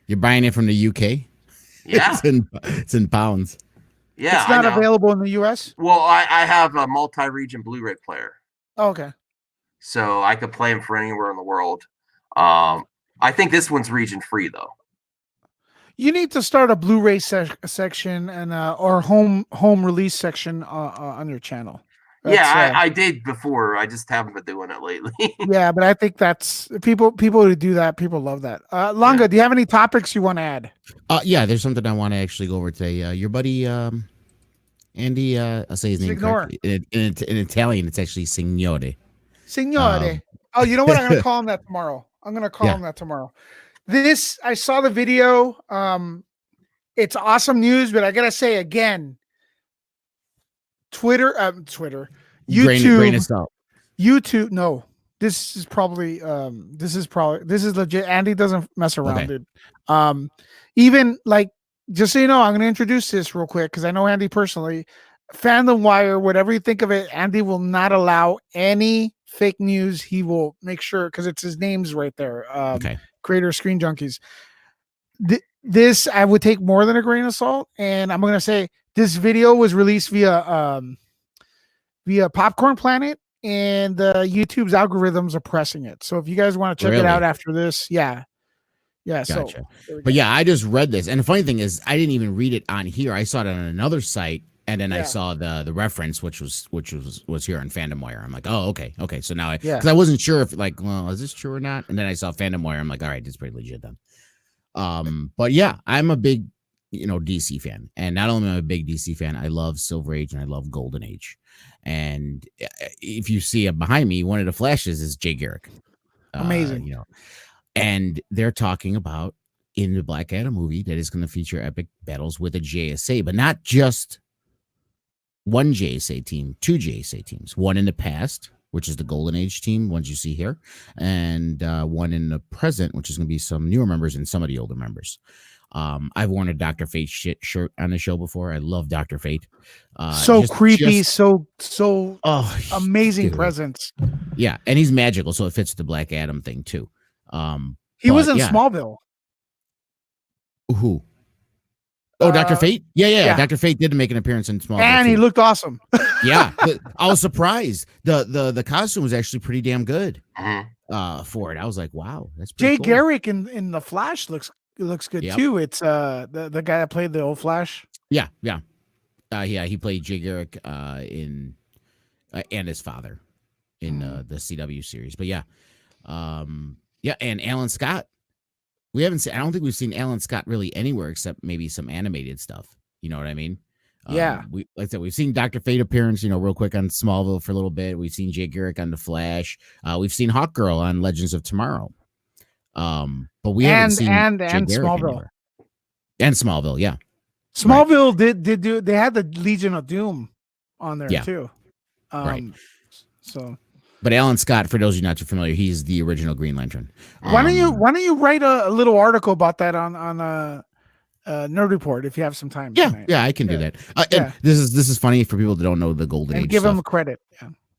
You're buying it from the UK. Yeah, it's in pounds. Yeah, it's not available in the US. Well, I have a multi-region Blu-ray player. Oh, okay. So I could play them for anywhere in the world. I think this one's region free though. You need to start a Blu-ray section and or home release section on your channel. I did before. I just haven't been doing it lately. Yeah, but I think that's people who do that. People love that. Longa, do you have any topics you want to add? Yeah, there's something I want to actually go over today. Your buddy Andy, I'll say his name correctly. In Italian, it's actually Signore. Signore. Oh, you know what? I'm going to call him that tomorrow. I saw the video. It's awesome news, but I got to say again, Twitter, YouTube. No, this is legit. Andy doesn't mess around, dude. Even like, just so you know, I'm going to introduce this real quick because I know Andy personally. Fandom Wire, whatever you think of it, Andy will not allow any fake news. He will make sure because it's his name's right there. Creator of Screen Junkies. This I would take more than a grain of salt, and I'm going to say this video was released via Popcorn Planet, and YouTube's algorithms are pressing it. So if you guys want to check it out after this, yeah. Gotcha. So, but yeah, I just read this, and the funny thing is, I didn't even read it on here. I saw it on another site, and then I saw the reference, which was here on Fandom Wire. I'm like, oh, okay. So now, because I wasn't sure if is this true or not, and then I saw Fandom Wire. I'm like, all right, this is pretty legit then. But yeah, I'm a big DC fan, and not only am I a big DC fan, I love Silver Age and I love Golden Age. And if you see it behind me, one of the flashes is Jay Garrick. Amazing, and they're talking about in the Black Adam movie that is going to feature epic battles with a JSA, but not just one JSA team, 2 JSA teams, one in the past, which is the Golden Age team, ones you see here, and one in the present, which is going to be some newer members and some of the older members. I've worn a Dr. Fate shirt on the show before. I love Dr. Fate. Creepy, so amazing presence. Yeah, and he's magical, so it fits the Black Adam thing too. He was in Smallville. Who? Oh, Dr. Fate? Yeah. Dr. Fate did make an appearance in Smallville. And he looked awesome. Yeah. I was surprised. The costume was actually pretty damn good for it. I was like, wow, that's pretty Jay cool. Garrick in The Flash looks looks good Yep. too. It's the guy that played the old Flash. Yeah. He played Jay Garrick in and his father in the CW series. But and Alan Scott. We haven't seen. I don't think we've seen Alan Scott really anywhere except maybe some animated stuff. You know what I mean? Yeah. We like I said, we've seen Dr. Fate appearance. Real quick on Smallville for a little bit. We've seen Jay Garrick on The Flash. We've seen Hawkgirl on Legends of Tomorrow. But we haven't seen Jay Garrick Smallville. anywhere. And Smallville, yeah. Smallville did do. They had the Legion of Doom on there too. Right. So. But Alan Scott, for those of you not too familiar, he's the original Green Lantern. Why don't you write a little article about that on Nerd Report if you have some time? Tonight. I can do that. And this is funny for people that don't know the Golden Age. And give stuff. him credit.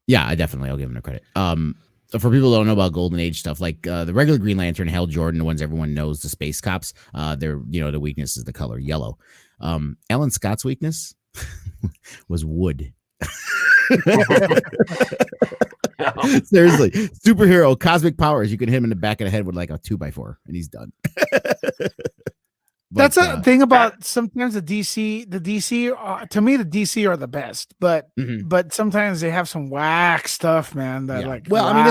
Yeah, I'll give him the credit. For people who don't know about Golden Age stuff, like the regular Green Lantern, Hal Jordan, the ones everyone knows, the space cops, their the weakness is the color yellow. Alan Scott's weakness was wood. Seriously, superhero, cosmic powers. You can hit him in the back of the head with like a 2x4, and he's done. That's a thing about sometimes the DC. To me, the DC are the best, but sometimes they have some whack stuff, man. That I mean,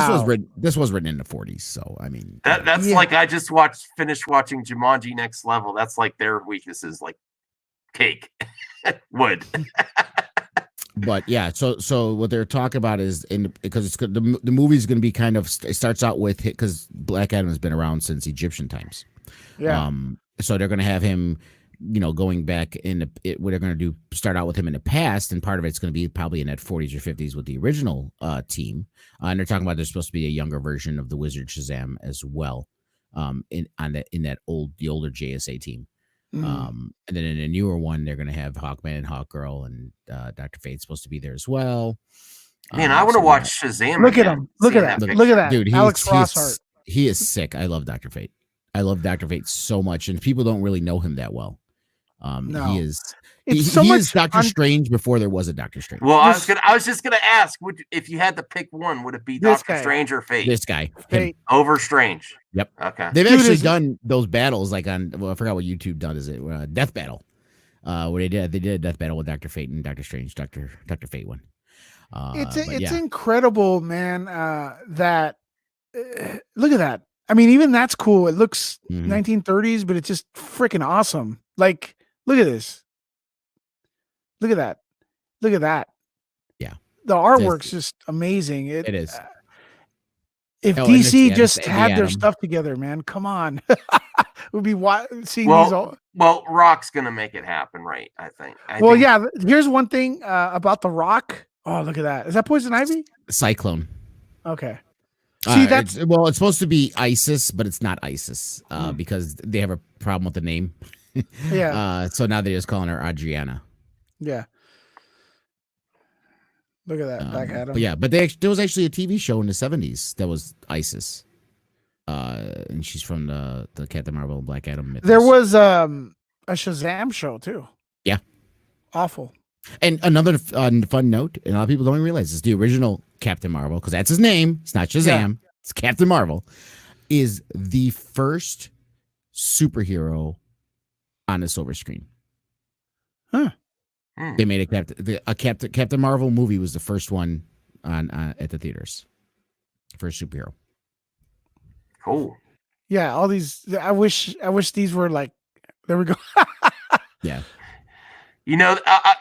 this was written in the 40s, so I mean, that's like I just finished watching Jumanji Next Level. That's like their weaknesses, like cake, wood. But yeah, so what they're talking about is because it's the movie's going to be kind of it starts out with because Black Adam has been around since Egyptian times. Yeah. So they're going to have him, going back what they're going to do, start out with him in the past, and part of it's going to be probably in that 40s or 50s with the original team. And they're talking about there's supposed to be a younger version of the Wizard Shazam as well, the older JSA team. And then in a newer one, they're going to have Hawkman and Hawkgirl, and Dr. Fate's supposed to be there as well. Man, I want to watch Shazam. Look at him! Look at that, dude! Alex Rosshart. He is sick. I love Dr. Fate. I love Dr. Fate so much, and people don't really know him that well. No. He is. It's he is Doctor Strange before there was a Doctor Strange. Well, I was just gonna ask, if you had to pick one, would it be Doctor Strange or Fate? This guy, Fate over Strange. Yep. Okay. They've actually done those battles like on. Well, I forgot what YouTube done. Is it Death Battle? Where they did a Death Battle with Doctor Fate and Doctor Strange, Doctor Fate one. It's incredible, man. That look at that. I mean, even that's cool. It looks 1930s, but it's just freaking awesome. Like, look at this. Look at that. Look at that. Yeah. The artwork's just amazing. It is. If DC just had their stuff together, man, come on. We'd be seeing these all. Well, Rock's going to make it happen, right? I think. Here's one thing about The Rock. Oh, look at that. Is that Poison Ivy? Cyclone. Okay. See, it's supposed to be ISIS, but it's not ISIS because they have a problem with the name. Yeah. So now they're just calling her Adriana. Yeah. Look at that, Black Adam. But there was actually a TV show in the 70s that was ISIS. And she's from the Captain Marvel and Black Adam mythos. There was a Shazam show too. Yeah. Awful. And another fun note, and a lot of people don't even realize this, the original Captain Marvel, because that's his name. It's not Shazam. It's Captain Marvel, is the first superhero on the silver screen. Huh. They made a Captain Marvel movie was the first one on at the theaters. First superhero. Cool. Yeah, all these. I wish these were like. There we go. Yeah.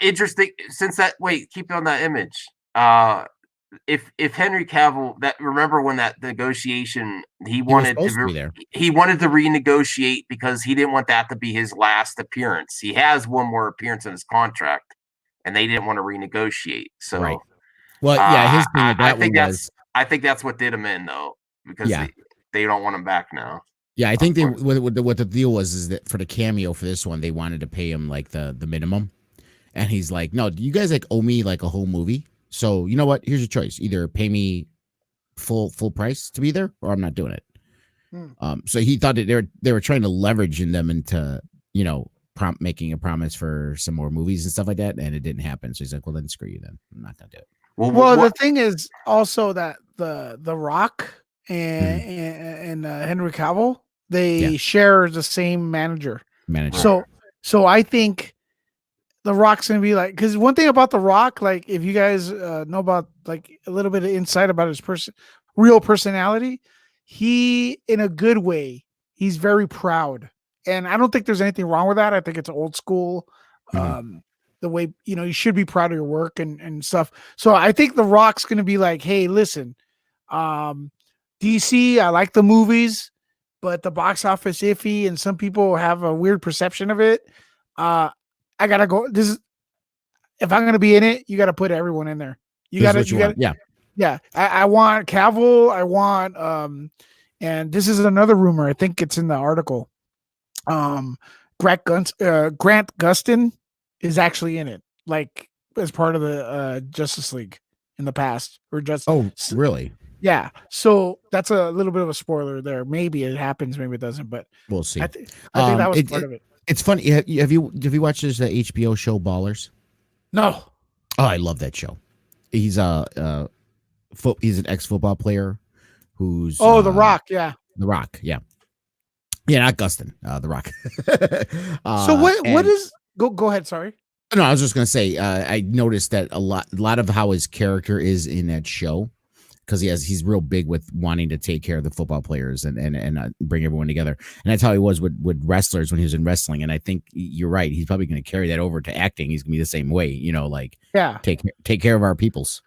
Interesting. Since that, keep on that image. If Henry Cavill, remember when that negotiation, he wanted to renegotiate because he didn't want that to be his last appearance. He has one more appearance in his contract, and they didn't want to renegotiate. So, right. Well, yeah, his thing I think that's what did him in though, because they don't want him back now. Yeah, I think what the deal was is that for the cameo for this one, they wanted to pay him like the minimum, and he's like, "No, you guys like owe me like a whole movie. So you know what? Here's your choice: either pay me full price to be there, or I'm not doing it." So he thought that they were trying to leverage them into making a promise for some more movies and stuff like that, and it didn't happen. So he's like, "Well, then screw you. Then I'm not gonna do it." Well, the thing is also that the Rock and Henry Cavill, They share the same manager. Manager. So I think The Rock's gonna be like, because one thing about The Rock, like if you guys know about like a little bit of insight about his real personality, he, in a good way, he's very proud, and I don't think there's anything wrong with that. I think it's old school, the way you should be proud of your work and stuff. So I think The Rock's gonna be like, hey, listen, DC, I like the movies, but the box office iffy, and some people have a weird perception of it. I gotta go. If I'm gonna be in it, you gotta put everyone in there. You gotta. Yeah. I want Cavill. I want and this is another rumor. I think it's in the article. Grant Gustin is actually in it, like as part of the Justice League in the past, or just. Oh, really? Yeah. So that's a little bit of a spoiler there. Maybe it happens, maybe it doesn't, but we'll see. I think that was part of it. It's funny. Have you watched this HBO show Ballers? No. Oh, I love that show. He's he's an ex-football player who's The Rock, yeah. The Rock, yeah. Yeah, not Gustin, The Rock. So what is go ahead, sorry. No, I was just gonna say I noticed that a lot of how his character is in that show, because he's real big with wanting to take care of the football players and bring everyone together. And that's how he was with wrestlers when he was in wrestling. And I think you're right. He's probably going to carry that over to acting. He's going to be the same way, take care of our peoples.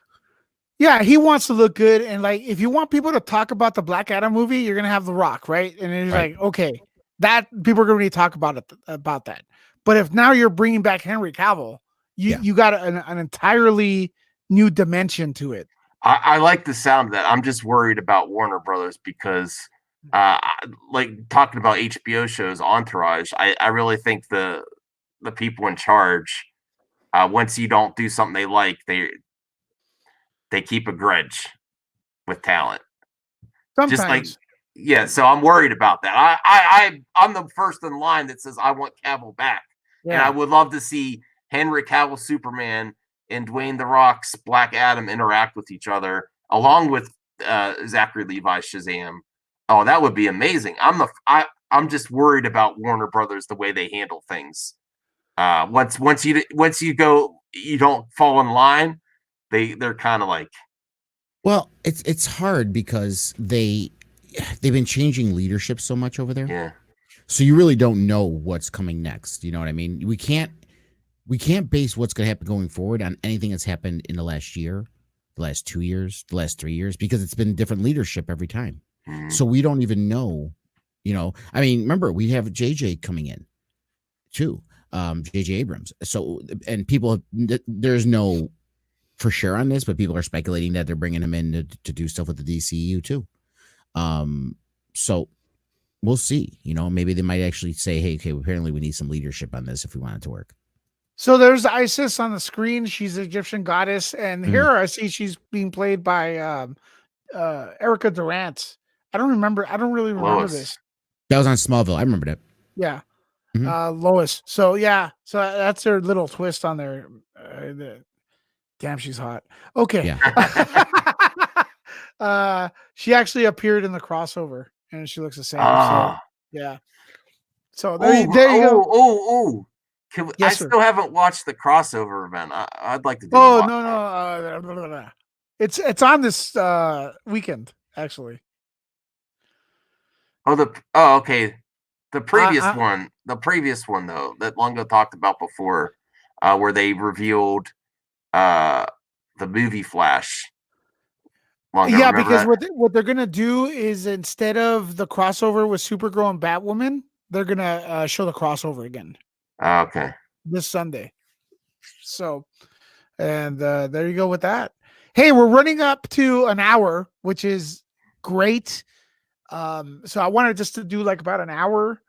Yeah, he wants to look good. And like, if you want people to talk about the Black Adam movie, you're going to have The Rock, right? And it's like, okay, that people are going to talk about that. But if now you're bringing back Henry Cavill, you got an entirely new dimension to it. I like the sound of that. I'm just worried about Warner Brothers because, like talking about HBO shows, Entourage, I really think the people in charge, once you don't do something they like, they keep a grudge with talent. Sometimes. So I'm worried about that. I'm the first in line that says I want Cavill back, and I would love to see Henry Cavill Superman and Dwayne The Rock's Black Adam interact with each other, along with Zachary Levi's Shazam. Oh, that would be amazing. I'm just worried about Warner Brothers, the way they handle things. Once you go, you don't fall in line. They're kind of like. Well, it's hard because they've been changing leadership so much over there. Yeah. So you really don't know what's coming next. You know what I mean? We can't base what's going to happen going forward on anything that's happened in the last year, the last 2 years, the last 3 years, because it's been different leadership every time. Mm-hmm. So we don't even know, I mean, remember, we have JJ coming in too, JJ Abrams. So, and people, there's no for sure on this, but people are speculating that they're bringing him in to do stuff with the DCU too. So we'll see, maybe they might actually say, hey, okay, apparently we need some leadership on this if we want it to work. So there's Isis on the screen. She's an Egyptian goddess. And here I see she's being played by Erica Durant. I don't really remember this. That was on Smallville. I remember that. Yeah. Lois. So that's their little twist on there. Damn, she's hot. Okay. Yeah. She actually appeared in the crossover and she looks the same. So, yeah. So there you go. I still haven't watched the crossover event. I'd like to do. No. It's on this weekend actually. Okay. The previous one though that Longo talked about before, where they revealed the movie Flash. Longo, yeah, because what they're gonna do is instead of the crossover with Supergirl and Batwoman, they're gonna show the crossover again. Okay. This Sunday. So, and there you go with that. Hey, we're running up to an hour, which is great. So I wanted just to do like about an hour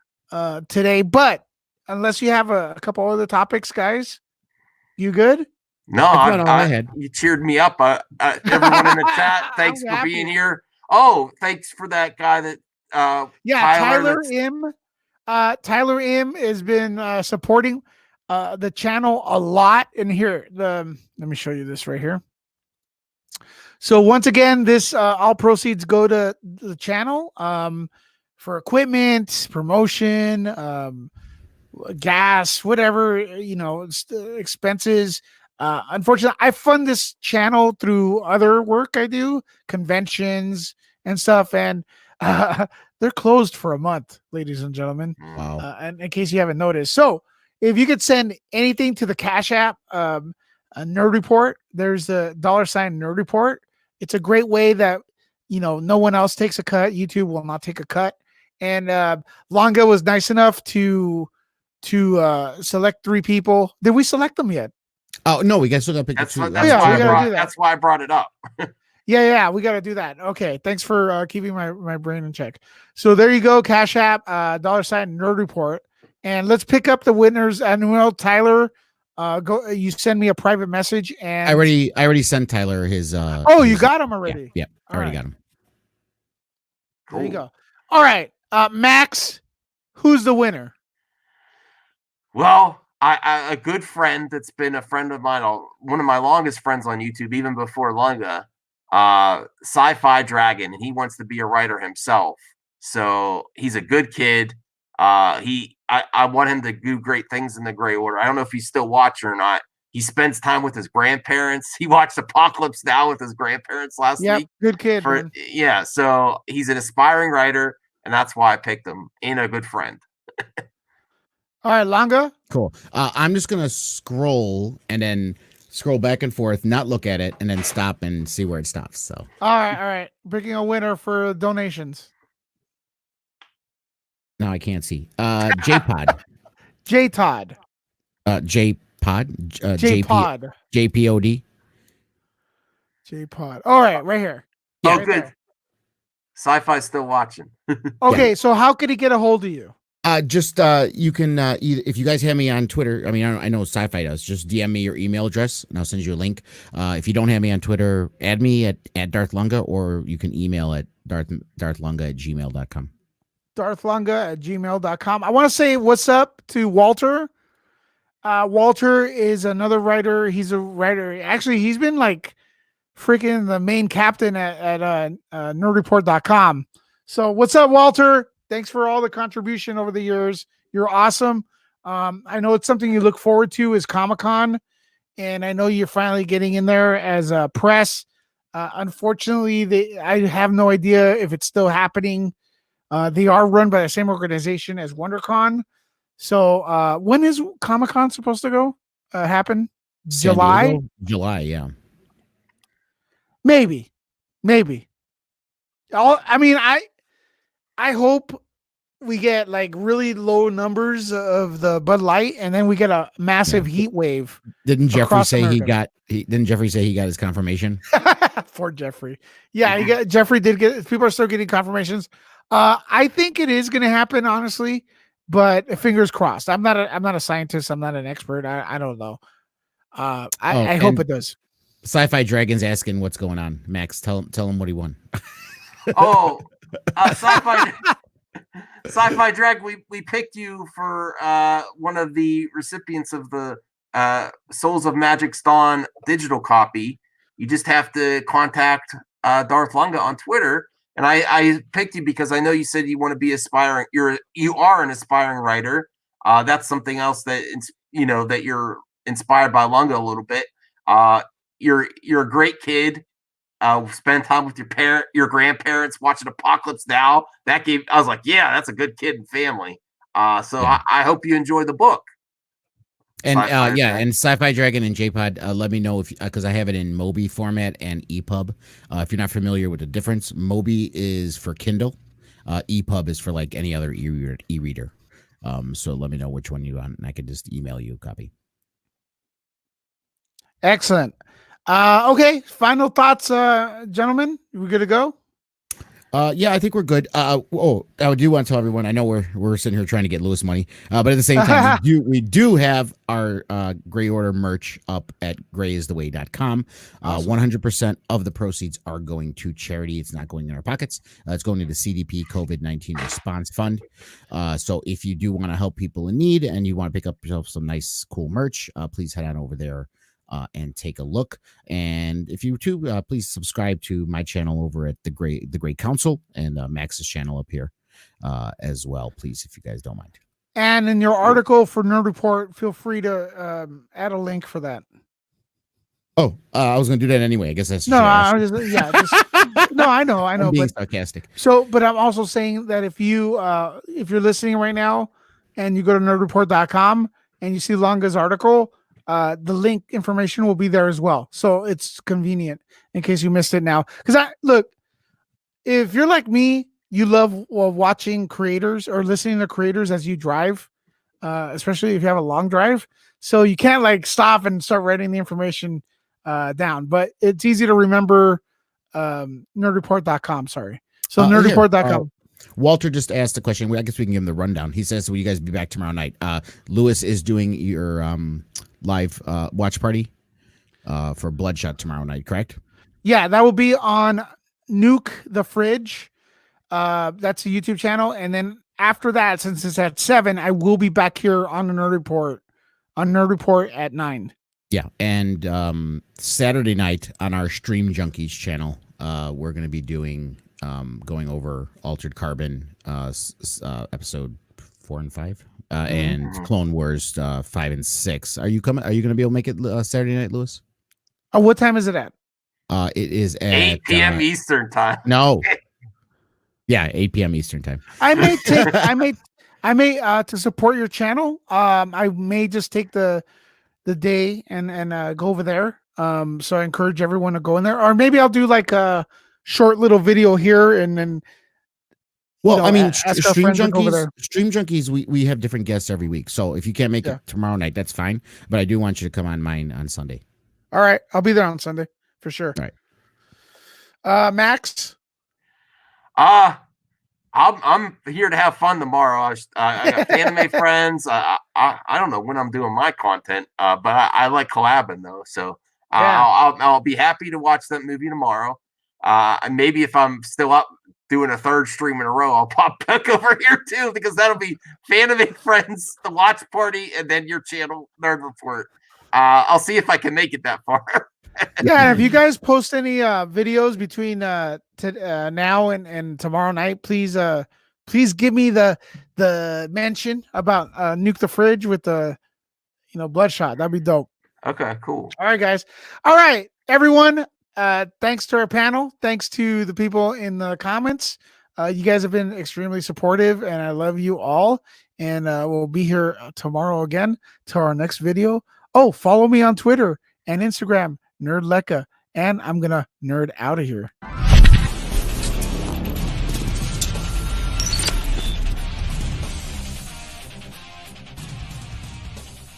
today, but unless you have a couple other topics, guys, you good? No, you cheered me up. Everyone in the chat, thanks for being here. Oh, thanks for that guy that Tyler M. Tyler M has been supporting the channel a lot. And here, let me show you this right here. So once again, this all proceeds go to the channel. for equipment, promotion, gas, whatever, expenses. Unfortunately, I fund this channel through other work I do, conventions and stuff, and they're closed for a month, ladies and gentlemen. Wow. And in case you haven't noticed, so if you could send anything to the Cash App, a Nerd Report, there's the $ Nerd Report. It's a great way that no one else takes a cut. YouTube will not take a cut. And Longa was nice enough to select 3 people. Did we select them yet? Oh no, we still got to pick That's, the 2. that's, yeah, why we I gotta brought, do that. that's why I brought it up. Yeah, we got to do that. Okay, thanks for keeping my brain in check. So there you go, Cash App, $ Nerd Report, and let's pick up the winners. And well, Tyler, go. You send me a private message, and I already sent Tyler his. Oh, you got him already. Yeah, I already All right. got him. There you go. All right, Max, who's the winner? Well, I a good friend that's been a friend of mine, one of my longest friends on YouTube, even before Lunga, Sci-Fi Dragon, and he wants to be a writer himself. So he's a good kid. I want him to do great things in the Grey Order. I don't know if he's still watching or not. He spends time with his grandparents. He watched Apocalypse Now with his grandparents last week. Good kid. Man. Yeah, so he's an aspiring writer, and that's why I picked him. And a good friend. All right, Longa. Cool. I'm just gonna scroll and then scroll back and forth, not look at it, and then stop and see where it stops. So. All right. Picking a winner for donations. No, I can't see. J-Pod. J-Todd. J-Pod. J-Pod. JPOD. J-Pod. All right, right here. Oh, right good. There. Sci-Fi's still watching. Okay, so how could he get a hold of you? Just you can if you guys have me on Twitter. I mean, I know Sci-Fi does. Just DM me your email address, and I'll send you a link. If you don't have me on Twitter, add me at Darth Lunga, or you can email at darthlunga@gmail.com. darthlunga@gmail.com. I want to say what's up to Walter. Walter is another writer. He's a writer. Actually, he's been like freaking the main captain at nerdreport.com. So what's up, Walter? Thanks for all the contribution over the years. You're awesome. I know it's something you look forward to is Comic-Con, and I know you're finally getting in there as a press. Unfortunately, I have no idea if it's still happening. They are run by the same organization as WonderCon. So when is Comic-Con supposed to go happen? July? July, yeah. Maybe. I hope we get like really low numbers of the Bud Light, and then we get a massive heat wave. Didn't Jeffrey say America. Didn't Jeffrey say he got his confirmation? For Jeffrey. Yeah, Jeffrey did get. People are still getting confirmations. I think it is going to happen, honestly, but fingers crossed. I'm not a scientist. I'm not an expert. I don't know. I hope it does. Sci-Fi Dragon's asking what's going on. Max, tell him what he won. Oh, Sci-Fi Drag, we picked you for one of the recipients of the Souls of Magic's Dawn digital copy. You just have to contact Darth Lunga on Twitter, and I picked you because I know you said you want to be aspiring. You are an aspiring writer. That's something else that that you're inspired by Lunga a little bit. You're a great kid. Spend time with your grandparents, watching Apocalypse Now. I was like, yeah, that's a good kid and family. So yeah. I hope you enjoy the book. And and Sci-Fi Dragon and J-Pod, let me know if because I have it in Mobi format and EPUB. If you're not familiar with the difference, Mobi is for Kindle, EPUB is for like any other e-reader. So let me know which one you want, and I can just email you a copy. Excellent. Okay, final thoughts, gentlemen. We good to go? Yeah, I think we're good. I do want to tell everyone. I know we're sitting here trying to get Lewis money, but at the same time, we do have our Grey Order merch up at grayistheway.com. 100% of the proceeds are going to charity. It's not going in our pockets. It's going to the CDP COVID-19 Response Fund. So if you do want to help people in need and you want to pick up yourself some nice, cool merch, please head on over there. And take a look. And if you too, please subscribe to my channel over at the Great Council and Max's channel up here. as well, please, if you guys don't mind. And in your article for Nerd Report, feel free to add a link for that. Oh, I was going to do that anyway. I guess that's no. I was just no. I know. I'm being but sarcastic. So, but I'm also saying that if you're listening right now and you go to nerdreport.com and you see Longa's article, the link information will be there as well. So it's convenient in case you missed it now. Because if you're like me, you love watching creators or listening to creators as you drive, especially if you have a long drive. So you can't like stop and start writing the information down. But it's easy to remember. Nerdreport.com. Sorry. So nerdreport.com. Walter just asked a question. I guess we can give him the rundown. He says, "Will you guys be back tomorrow night?" Lewis is doing your live watch party for Bloodshot tomorrow night, correct? Yeah, that will be on Nuke the Fridge. That's a YouTube channel, and then after that, since it's at 7, I will be back here on the Nerd Report at 9. Yeah, and Saturday night on our Stream Junkies channel, we're going to be doing going over Altered Carbon episode 4 and 5, and Clone Wars 5 and 6. Are you coming? Are you going to be able to make it Saturday night, Lewis? Oh, what time is it at? It is at 8 p.m. Eastern time. No. Yeah, 8 p.m. Eastern time. I may to support your channel. I may just take the day and go over there. So I encourage everyone to go in there, or maybe I'll do like a short little video here and then. Well, I mean, Stream Junkies, we have different guests every week. So if you can't make it tomorrow night, that's fine. But I do want you to come on mine on Sunday. All right, I'll be there on Sunday for sure. All right, Max. I'm here to have fun tomorrow. I got anime friends. I don't know when I'm doing my content, but I like collabing though. So I'll be happy to watch that movie tomorrow. And maybe if I'm still up doing a third stream in a row, I'll pop back over here too, because that'll be Anime Friends, the watch party, and then your channel Nerd Report. I'll see if I can make it that far. Yeah, if you guys post any videos between now and tomorrow night, please give me the mention about Nuke the Fridge with the Bloodshot. That'd be dope. Okay, cool. All right, guys. All right, everyone. Thanks to our panel. Thanks to the people in the comments. You guys have been extremely supportive, and I love you all. And we'll be here tomorrow again to our next video. Oh, follow me on Twitter and Instagram, Nerd Lecca, and I'm gonna nerd out of here.